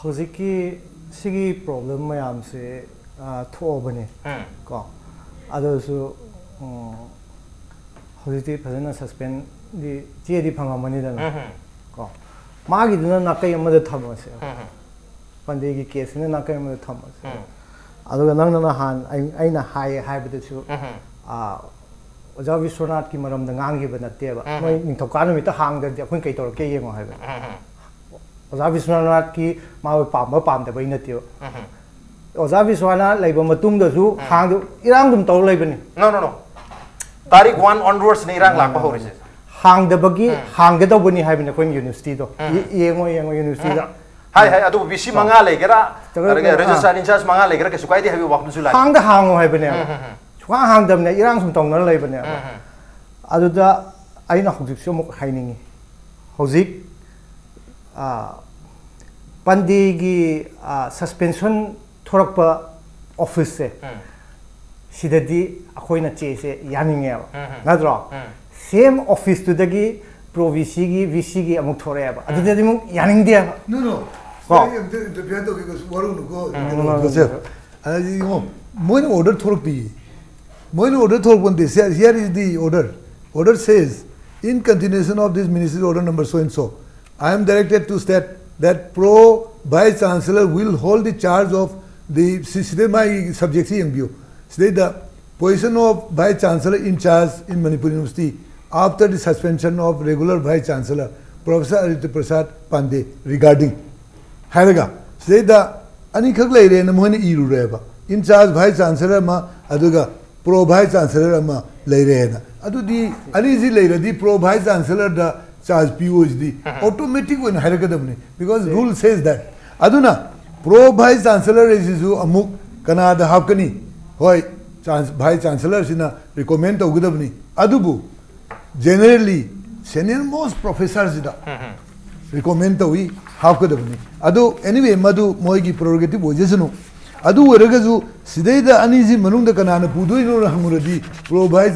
hojiki sigi problem mayam se tho bane ko ado su hojiti phajana suspend di je di phanga mani da ko magi duna na kai amada thamase pande gi case ne na kai amada thamase ado nang na han aina hai badu su Oja Vishwanath ki maram da ngang gi banate ba noi ningthokka no mi ta hang da khoi kai tor ke yengo hai ba Oja Vishwanath ki ma pam da bai na tio Oja Vishwanath lai ba matung da su hang du irang dum tor lai bani no tarik 1 onwards ni irang lak ba hori se hang da bagi hang ga da bani hai bani khoi university do yengo university da hai adu BC manga lai gera registrar in charge manga lai gera ke sukai di habi wak su lai hang da hang hai bani Wah hang dam ne irang sum tong na lai bane adu da aina hojik su muk hainingi hojik pandi gi suspension thorak pa office se sidadi akoina che se yaninge nadro same office tu dagi pro VC gi amuk thore ba adu da muk yaning dia no the piano because waru no go I mo order thorak pi Moin order thorp one this. Here is the order. Order says, in continuation of this ministry order number so and so, I am directed to state that pro vice chancellor will hold the charge of the my subject MBO. Say the position of vice chancellor in charge in Manipur University after the suspension of regular vice chancellor Professor Aditya Prasad Pandey regarding. Haraga. Say the anikak laire na moin iru reba. In charge vice chancellor ma aduga pro vice chancellor ama leirena adu di anizi leira di pro vice chancellor da charge POs di automatic one haragadamni because rule says that aduna pro vice chancellor is amuk kana da hapkani hoy vice chancellor sina recommend ogudabni adubu generally senior most professors da recommend wi hapkadabni adu anyway madu moigi prerogative ojesunu adu weragazu sidaida aniji manungda kanana pudoi no hanguradi pro vice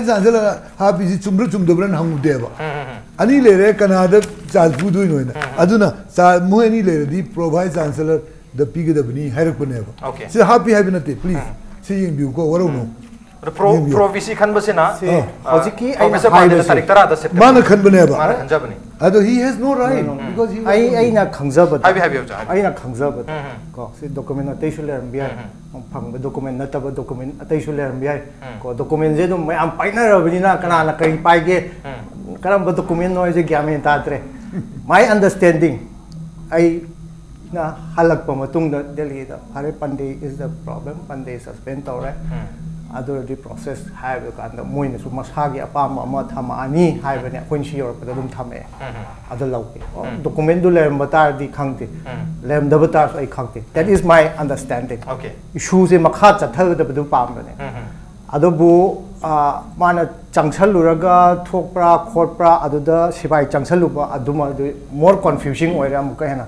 chancellor hapi ji chumdobran hangudeba ani lere kanada chal pudoi no aduna sa mo ani lere di pro vice chancellor the pigedabni hairakpaneba okay si happy habinate please see in view ko waro no pro VC khan basena hojiki professor Pandey tarik 13 da September mana khan baneba mana khan jabani ado he has no right because he aina khangjaba habi aina khangjaba ko si document atai su ler mbi phang ba document na taba document atai su ler mbi ko document je dum am paina rabini na kana na kai pai ge karam ba document no je gyame ta tre my understanding ai na halak pa matung da Delhi da Hare Pandey is the problem Pandey suspend tore the process have the moon so masagi apama matamani have an quincy or the tame other low document to learn batar di county lem the batar I county that is my understanding okay issues in makata tell the bedu pamane adobu mana junction luraga thokpra khotpra aduda sibai junction luba aduma more confusing or amukana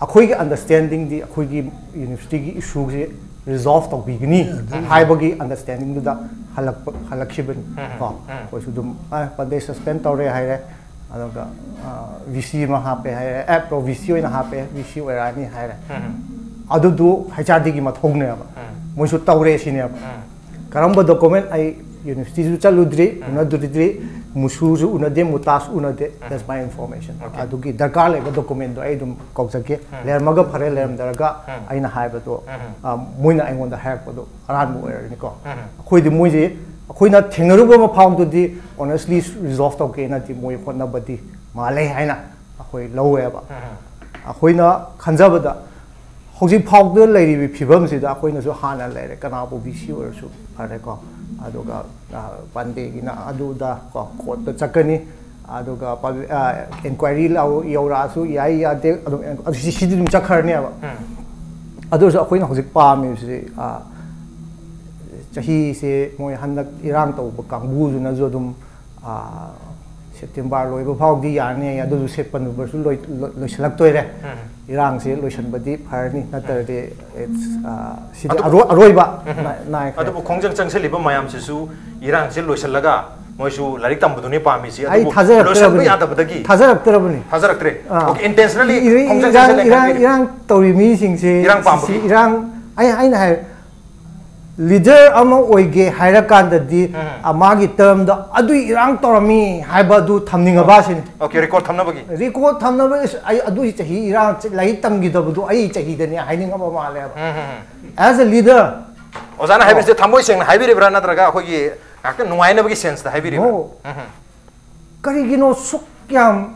akhoi understanding the akhoi university issues resolve to begini haibagi understanding du da halakshibin ko sudum pade suspend tore haire adaga vc ma hape haire app pro vc ina hape vc werani haire adu du hachadi gi mathogne ba moisu tawre sine ba karamba document ai university su chaludri una dudri musu su una de mutas una de that's my information adu gi darkar le document do ai dum kausake ler maga phare lerm daraga aina haiba do moina aingon da hack do aran mo er ni ko khoi di moi ji khoina thengru ba ma phang do di honestly resolve to ke na ti moi khot na badi ma le haina khoi lowe ba khoina khanja ba da hoji phang do le ri phibam si da khoina su hana le kana bo bi si or su phare ko aduga pande gina aduda ko court da chakani aduga inquiry lau yora su yai ya de adu si dum chakhar ne ba adu so khoina hojik pa mi si chahi se moi handak irang to ba kangbu ju na zo dum September loi ba phau di ya ne adu se pan ba su loi salak toi re irang se loi san ba di phar ni na tar de si aroi ba nai adu khongjang changsel liba mayam se su irang se loi salaga moi su larik tam buduni pa mi si adu loi san ba ya da badagi thajarak tarabuni thajarak tre okay intentionally khongjang changsel irang tori mi sing se irang pam irang ai na hai leader ama oige haira kan da di amagi term da adu irang torami haiba du thamninga ba sin okay record thamna bagi record thamna ba ai adu chahi irang lai tam gi da bu ai chahi da ni haining aba ma le as a leader ozana haibi se thamoi seng haibi re brana traga khoi gi akta nuaina bagi sense da haibi re kari gi no sukyam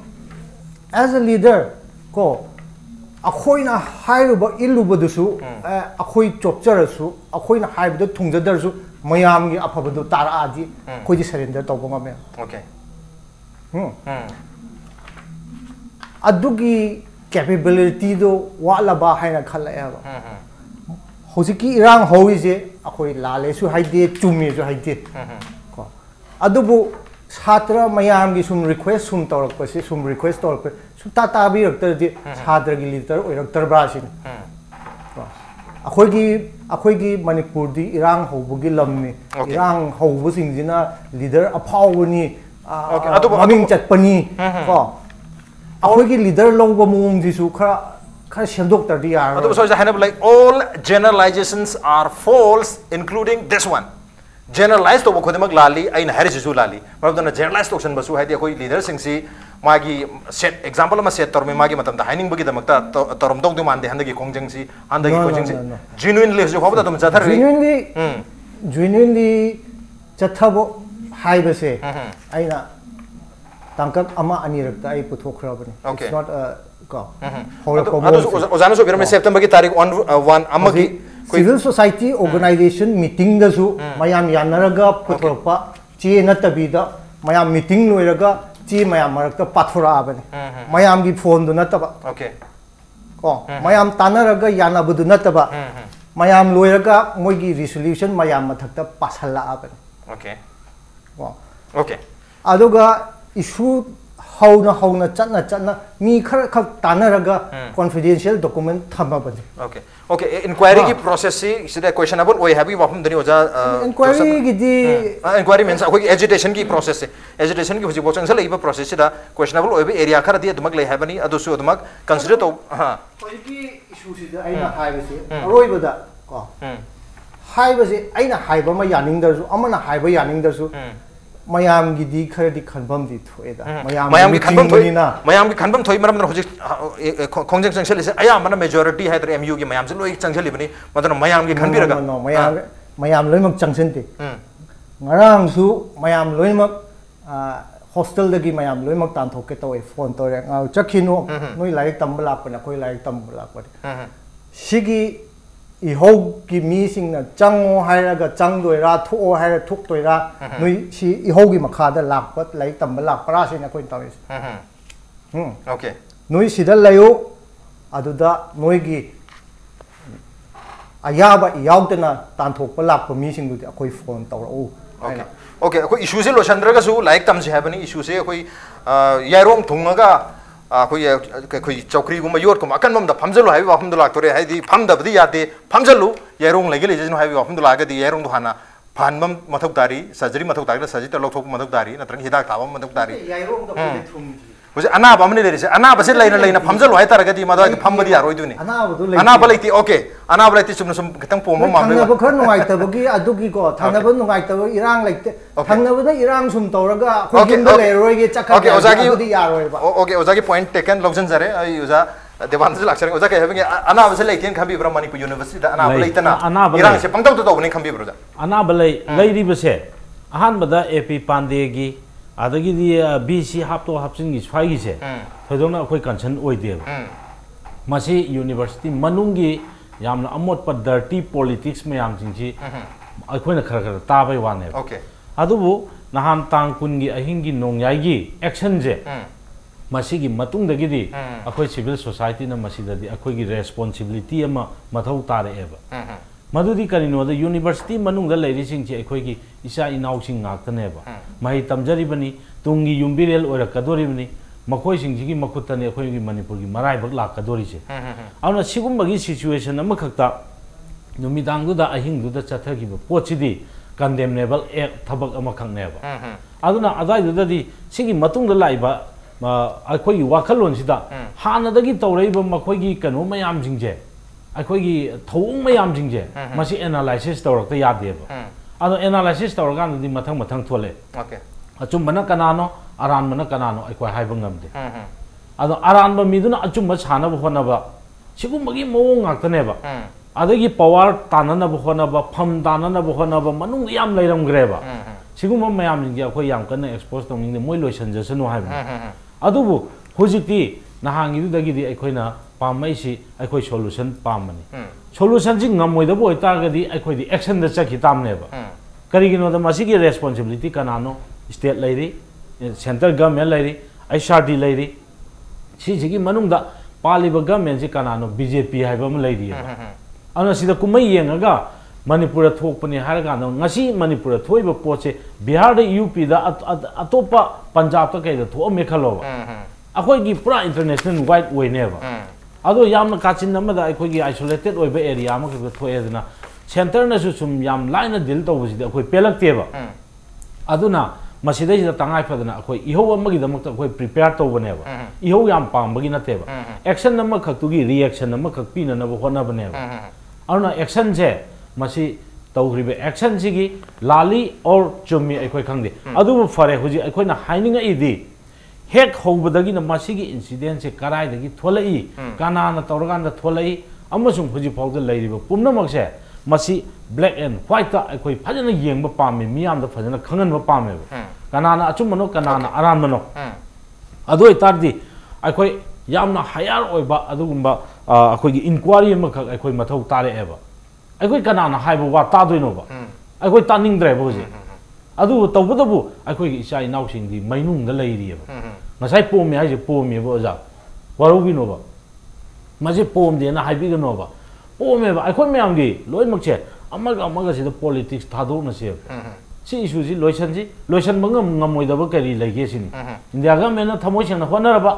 as a leader ko akhoi na hairu ba ilu ba du su akhoi chopchar su akhoi na haib da thungjadar su mayam gi apha du tar aji khoi ji surrender to ba me okay adugi capability do wala ba haina khala ya ba hojiki irang hoi je akhoi lale su haide chumi su haide ko adubu छात्र मयाम की सुम request सुम तौरक पसे सुम request तौरक पे सुता ताबी रक्तर दे छात्र की leader और रक्तर ब्रासिन अखोई की मणिपुर दी इरांग होबुगी लमनी इरांग होबुसिंग जिना लीडर अफावनी ममिंग चटपनी को अखोई की लीडर लोंग मुंग जिसु खरा सेमदोक तर दी यार so I have like all generalizations are false including this one generalized to khodemak lali aina haris su lali marabdana generalized option basu haidi koi leader singsi magi set example ma set torme magi matam da haining bagi damakta torom dong du mande handagi kongjang si handagi kongjang si genuinely jo khobda dum jathar genuinely chathabo haibase aina tangkak ama ani rakta ai puthokhrabani it's not a go ozana so birame september ki tarik 1 amagi civil society organization meeting da su mayam yanaraga puthorpa chi natabida mayam meeting loiraga chi mayam marakta pathora abani mayam gi phone du nataba okay ko mayam tanaraga yanabudu nataba mayam loiraga moi gi resolution mayam mathakta pasalla abani okay ko okay aduga issue hauna chatna mi khar tanaraga confidential document thamabani okay inquiry ki process si sida questionable oi habi wafam dani oja inquiry gi di inquiry means akoi agitation ki process agitation ki hoji bochang sala iba process sida questionable oi area khara di adumak lei habani adusu adumak consider to ha koi ki issue sida aina haibase aroi bada ko haibase aina haiba ma yaning darsu amana haiba yaning darsu mayam gi di khara di khanbam di thoeda mayam gi khanbam thoi maram hoji khongjang changsel se aya mana majority hai tra mu gi mayam se loi changsel bani madana mayam gi khanbi raga mayam loi mak changsen te ngarang su mayam loi mak hostel dagi mayam loi mak tan thoke to phone to re chakhinu noi laik tam lak pa na koi laik tam lak pa sigi ihau ki mi sing na chango hai ga chang doi ra thu hai thuk doi ra noi si ihau gi makha da lak pat lai tam lak para sin na koi tawi okay noi si da layo adu da noi gi ayaba yaudana tan thok pa lak pa mi sing du akoi phone taw o okay okay akoi issue se lo chandra ga su like tam se habani issue se akoi yairong thunga कोई चौकरी गुम your को अकन मम द फमजलो हाई वाफम द लाक्तोरे हाई दी फम द बदी याते फमजलो यारोंग लेगे ले जनो हाई वाफम द लागे दी यारोंग दुहाना फानमम मथक दारी सर्जरी मथक दारी सर्जरी त लोथोक मथक दारी नत्रंग हिदाक तावम मथक दारी यारोंग द पुले थुम मुझे अना बमने ले से अना बसे लेना लेना फमजलो हाई तरह गदी मदो फम बदी यारोय दुनी अना बलेती ओके अना बलेती सुम सुम खतंग पोम मामले थांगना बखर नुगाई तबगी अदुगी को थांगना ब नुगाई तब इरांग लेते थांगना ब इरांग सुम तौरगा खोगिम द लेरोय गे चखा ओके ओजागी बदी यारोय बा ओके ओजागी पॉइंट टेकन लोजन जरे आई ओजा देवान से लक्षण ओजा के हेबिंग अना बसे लेतेन खंबी ब्रह्म मणिपुर यूनिवर्सिटी दा अना बलेतना इरांग से पंगतौ तो तौबनी खंबी ब्रोजा अना बले लेरी बसे अहान बदा एपी पांडेगी आदगी दी बीसी हापतो हापसिन गी स्वाई से थोदोना अखोय कंसन ओइदे मसी यूनिवर्सिटी मनुंगी यामना अमोट पर डर्टी पॉलिटिक्स में याम जिंजी अखोयना खर खर ताबै वाने ओके अदुबु नहान तांग कुनगी अहिंगी नोंयाईगी एक्शन जे मसीगी मतुंगदगी अखोय सिविल सोसाइटी ना मसीददी अखोयगी रेस्पोंसिबिलिटी अमा मथौ तारेबा मधुदी करिनोद यूनिवर्सिटी मनुंगदा लेरिसिंगचे अखोयगी इसा इनाउसिंग गाक्तनेबा महि तमजरिबनी तुंगी युम्बिरेल ओरकदोरिबनी मखोय सिंगजिगी मखुतने अखोयगी मणिपुरगी मराइबक लाकदोरिसे आउना सिगुम्बगी सिचुएशन अमा खक्ता नुमिदांगदुदा अहिंगदुदा चथगिबा पोचिदी कंडेमनेबल एक थबक अमा खंगनेबा अदुना अदाइदुदादी सिगी मतुंगदा लाइबा अखोयगी वाखलोनसिदा हानदगी तौरैबा मखोयगी कनो मयाम जिंगजे अखोयगी थौंग मयाम जिंगजे मसी एनालाइसिस तौरकता यादेबा अदो एनालाइसिस तौरगानदि मथंग मथंग थोले ओके अचुंबना कनानो अरानबना कनानो अखोय हाइबा ngamde अदो अरानबा मिदुना अचुंबा सानबा होनबा सिगुमबगी मोंग गाक्तनेबा अदगी पावर ताननबा होनबा फम ताननबा होनबा मनुंग याम लैरमग्रेबा सिगुम मयाम जिंगे अखोय याम कन एक्सपोज तौनिंग मोय लोइसनजसनु हाइबा अदुबु हुजिकति नहांगिदुदगिदि अखोयना पामैसी अखोय सोल्यूशन पामनी सोल्यूशन जी ngमोइदबो ओइतागदि अखोयदि एक्शन द चखि तामनेबा करिगिनोदा मसिगी रेस्पोंसिबिलिटी कनानो स्टेट लेरी सेंट्रल गवर्नमेंट लेरी एसआरडी लेरी सिजिगी मनुंगदा पालिबा गवर्नमेंट जी कनानो बीजेपी हाइबम लेरी अना सिदा कुमै येंगागा मणिपुर थोकपने हारगानो ngasi मणिपुर थोइबा पोचे बिहार दा यूपी दा अतोपा पंजाब ता कैदा थो मेखलोबा अखोयगी पूरा इंटरनेशनल वाइड वेनेबा अदो यामना काचिन नमदा अखोयगी आइसोलेटेड ओइबा एरिया मा खब थोएदना सेंटर नसु सुम याम लाइन डील तौबसिदा अखोय पेलक्तेबा अदुना मसिदैदा तंगाय फदना अखोय इहो अमगी दमक अखोय प्रिपेयर तौबनेबा इहो याम पांबगी नतेबा एक्शन नम खक्तुगी रिएक्शन नम खक्पिना नब होनबनेबा अरुना एक्शन जे मसी तौग्रिबे एक्शन सिगी लाली और चुमी अखोय खंगदे अदुबु फरे हुजि अखोयना हाइनिंग इदी हेक होबदगी मसिगी इंसिडेंट से कराइदगी थोलई कानाना तौरगान थोलई अमसुम हुजि फाउद लैरिबो पुमनमकसे मसी ब्लैक एंड व्हाइट ता अखोय फजना येंबा पामे मियामदा फजना खंगनबा पामेबो कानाना अचुमनो कानाना आरामनो अदोय तारदी अखोय यामना हायर ओइबा अदुगुंबा अखोयगी इंक्वायरी अमख अखोय मथौ तारेएबा अखोय कानाना हाइबो वा तादोइनोबा अखोय तानिंद्रेबो हुजि अदु तौबदबु अखोयगी इसा इनाउसिंगदी मैनुंगदा लैरिएबा ngasai pom ya je pom ye bo ja warugi no ba maje pom de na haibi no ba pom ye ba ai khon myam gi loi mak che amaga si da politics thado na se si issue ji loisan bangam ngamoi da ba kari lege sin india ga men na thamoi sing na honara ba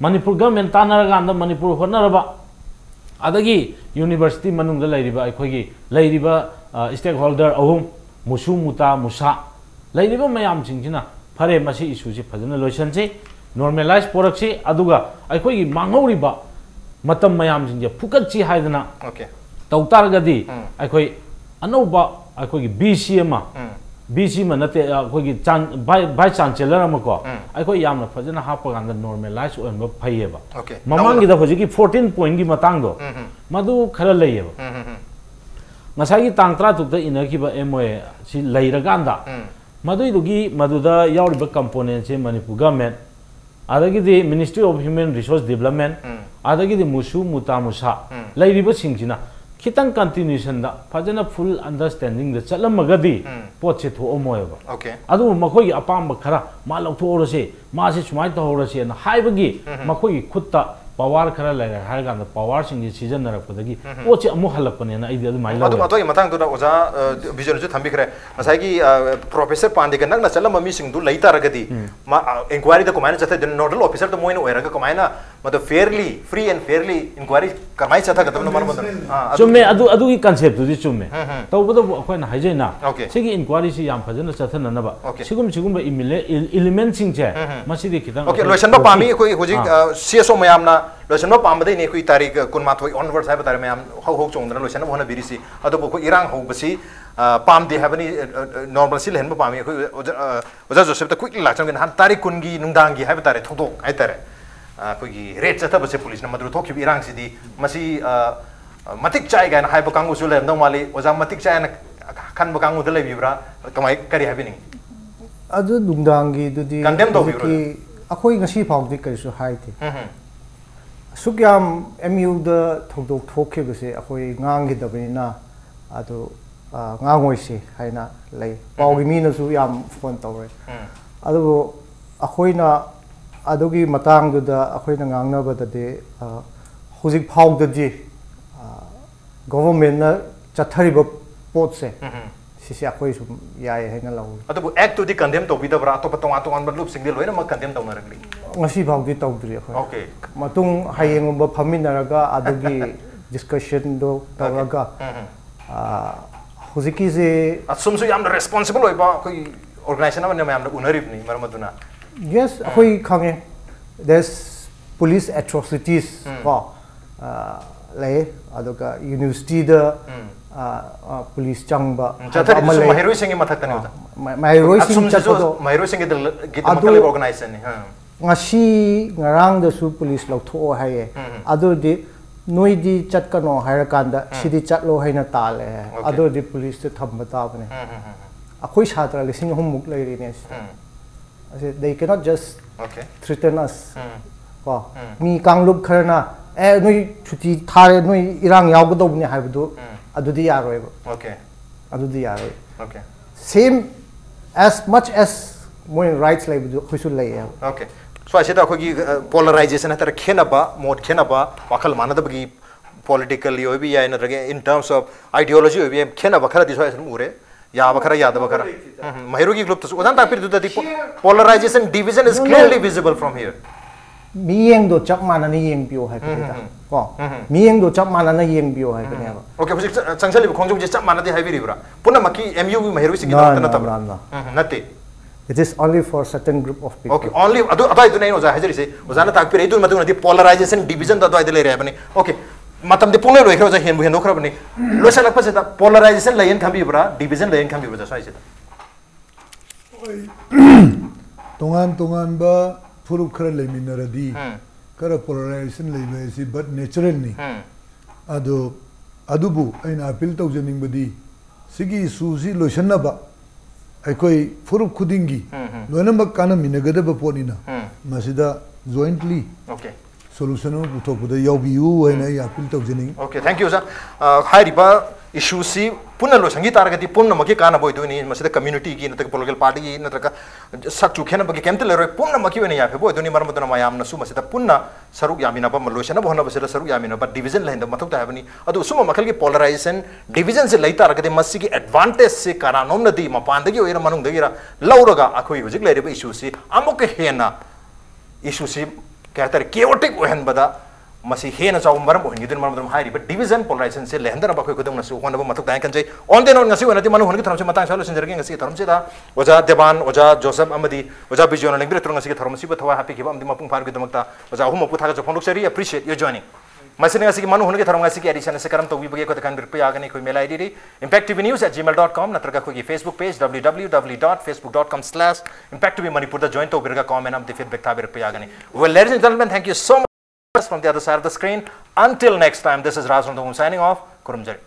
manipur ga men tanara ga da manipur honara ba adagi university manung da lairi ba ai khogi lairi ba stakeholder ahum musu muta musa lairi ba mayam sing jina फरे मसी issue से फजन lotion से normalise पोरक से अदुगा अखोई मांगौरिबा मतम मयाम जिंजे फुकच्ची हाइदना okay तौतारगदी अखोई अनौबा अखोई BC मा नते अखोई वाइस चांसलर अमको अखोई यामना फजन हापगांद नॉर्मलाइज ओनबा फैयेबा ओके ममांगी दा होजिकी 14 पॉइंट की मतंगदो मदु खरा लैयेबा ngасai tang 32 da inakiba MOA si leiraganda मदुगी मदुदा याउरिबा कंपोनेंट से मणिपुर गवर्नमेंट आदगिदि ministry of human resource development आदगिदि मुसु मुता मुसा लैरिबा सिंगजिना खितंग कंटिन्यूशन दा फजना फुल अंडरस्टैंडिंग द चलमगदी पोचे थो ओमोयबा ओके अदु मखोई अपाम खरा मा लौथोरसे मा से सुमाय तोरसे ना हाइबगी मखोई खुत्ता पावर खरा लेगा हर गांद पावर सिंग सीजन नरपदगी पोचे अमु हलपने ना इदि अदु माइ लो अदु मतोय मतंग दुना ओजा विजन जो थंबी खरे मसागी प्रोफेसर पांडे गनक ना चलम ममी सिंग दु लैता रगदी मा इंक्वायरी द कमाइन चथे नोडल ऑफिसर तो मोइन ओयरगा कमाइना मतलब fairly free and fairly inquiry करमाइ चथा गतम नमर बदन चुम्मे अदु की कांसेप्ट दुदि चुम्मे तौबदो अखोयना हाइजेना सिगी इंक्वायरी सि याम फजन चथननबा सिगुम एलिमेंट सिंग जे मसिदि खितंग ओके लोशन पामी कोई होजि सीएसओ मयामना लोशन पामदे ने कोई तारीख कुनमाथोय ऑनवर्ड्स है बतारे मयाम हौ चोंदना लोशन होना बिरिसी अदबो को इरांग हौबसी पाम दे हैबनी नॉर्मल सिल हेन पामी कोई ओजा जोसेफ त क्विकली लाचंगन हान तारीख कुनगी नुंदांगी है बतारे थोदोक है तारे कोई रेट चथबसे पुलिस न मदु थोखि इरांग सिदी मसी मतिक चाय गान हाइबो कांगु सुले नदो माली ओजा मतिक चाय न खन बकांगु दले बिब्रा कमाय करी हैबिनी अदु नुंदांगी दुदी कंडेम दो बिब्रा की अखोई ngasi फाउदी करिसु हाइथि सुक्याम एमयू द थोदोक थोखिबसे अखोई ngang दबनिना अदु ngangoisi haina lei paugi मीनसु याम फोन तौरे अदु अखोइना अदुगी मतंग दुदा अखोइना ngangnabadade हुजिक फाउददि गवर्नमेंट न चथरिबो पोट से सिसे अखोइ सु याय हैना लाउ अदु एक्ट टू दि कंडेम तो बिदबरा तो पतों आतों बलुप सिंगल होइना म कंडेम तौना रगली ngasi फाउदी तौद्रि अखोइ ओके मतुंग हायेंगबो फमिनरगा अदुगी डिस्कशन दो तौरगा हुजिकी से असुम सु याम रेस्पोंसिबल होइबा कोई ऑर्गेनाइजेशन न याम उनरिबनी मरमदुना yes अखोइ खांगे there's police atrocities को ले अदुगा यूनिवर्सिटी द police चंगबा महिरोइ सिंग मथकतने महिरोइ सिंग चतो महिरोइ सिंग गित मकल organisation ngasi ngarang da su police lawtho haye adu di noi di chatkano haira kanda sidi chatlo haina tale adu di police te thamba ta bane akhoi chhatra lising homuk leiri ne they cannot just threaten us ko mi kanglup kharna noi chuti thare noi irang yawgadobni haibdu adu di yaroi okay adu di yaroi okay same as much as moi rights like khoisul lay okay so I said akogi polarization है खेनबा mode खेनबा वाखल मानदबगी politically ओबी या in terms of ideology ओबी खेनबा खरा दिसो ऐसे मुरे या बखरा याद बखरा महिरो की group तो उदान Tapir दुदा polarization division is clearly visible from here मियेंग दो चप मानने येंग पियो है पेटा को मियेंग दो चप मानने येंग पियो है पेटा ओके फिर संगसली खोंजो जे चप मानदे है बिरिब्रा पुना मकी MU महिरो सिंग न तब नते it is only for certain group of people okay only adu idu nei oza hajari se ozana tak pire idu madu nadi polarization division da idu le re bani okay matam de pungle lo khro ja hen bu hen khro bani lo sa lak pa se da polarization la yen khambi bra division la yen khambi bra sai se tongan ba furup khara le minaradi kara polarization le me si but natural ni adubu aina appeal tau jening badi sigi susi lotion ba अकोई फुरुप खुदिंगी लोनमक काना मिनगदब पोनिना मसिदा jointly solution पुथोपुदा यावबियु हैना या appeal तौजनी okay thank you sir हाइरिबा issue सी पुनः लोसंगी तारगति पुनः मके काना बोइदुनी मसिदा कम्युनिटी की नतक पॉलिटिकल पार्टी की नतक सक्चु खेन बगे केमते लेरो पुनः मके वेने याफे बोइदुनी मरमदना मयाम नसु मसिदा पुनः सरुक यामिना ब लोसन बहना बसिदा सरुक यामिना ब डिवीजन लैंड मथुक ताबनी अदु सुम मखल की पोलराइजेशन डिवीजन से लैता रगदे मसी की एडवांटेज से कारानोम नदी मपांदगी ओइरा मनुंग दगिरा लौरगा अखोई हुजिक लेरिबा इशू सी अमुक हेना इशू सी कहतर केओटिक ओहन बदा मसी हेना चाउ मरम ओहन गिदन मरम हाइरिबा डिवीजन पोलराइजेशन से लेहंदर बखोई खुदम नसु होनबा मथुक ताय कंजै ऑन देन ऑन ngasi ओनति मनु होनगी थरम से मतांग सालो सिंजरगे ngasi थरम से दा ओजा देबान ओजा जोसेफ अमदी ओजा बिजोन लिंग बिरतुर ngasi थरम से बथवा हैप्पी किबा अमदी मपुंग फार गिदमक्ता ओजा हुम पुथा का जोफोंडुक सरी अप्रिशिएट योर जॉइनिंग मसिन ngasi मनु होनगी थरम ngasi की एडिशन से करम तो वी बगे को तकन बिरप यागनी कोई मेल आईडी impactvnews@gmail.com नत्रका कोई फेसबुक पेज www.facebook.com/impactvmanipur द जॉइन तो बिरगा कमेंट अम द फीडबैक था बिरप यागनी well ladies and gentleman thank you so much from the other side of the screen. Until next time, this is Raj Nongthombam signing off. Kurumjari.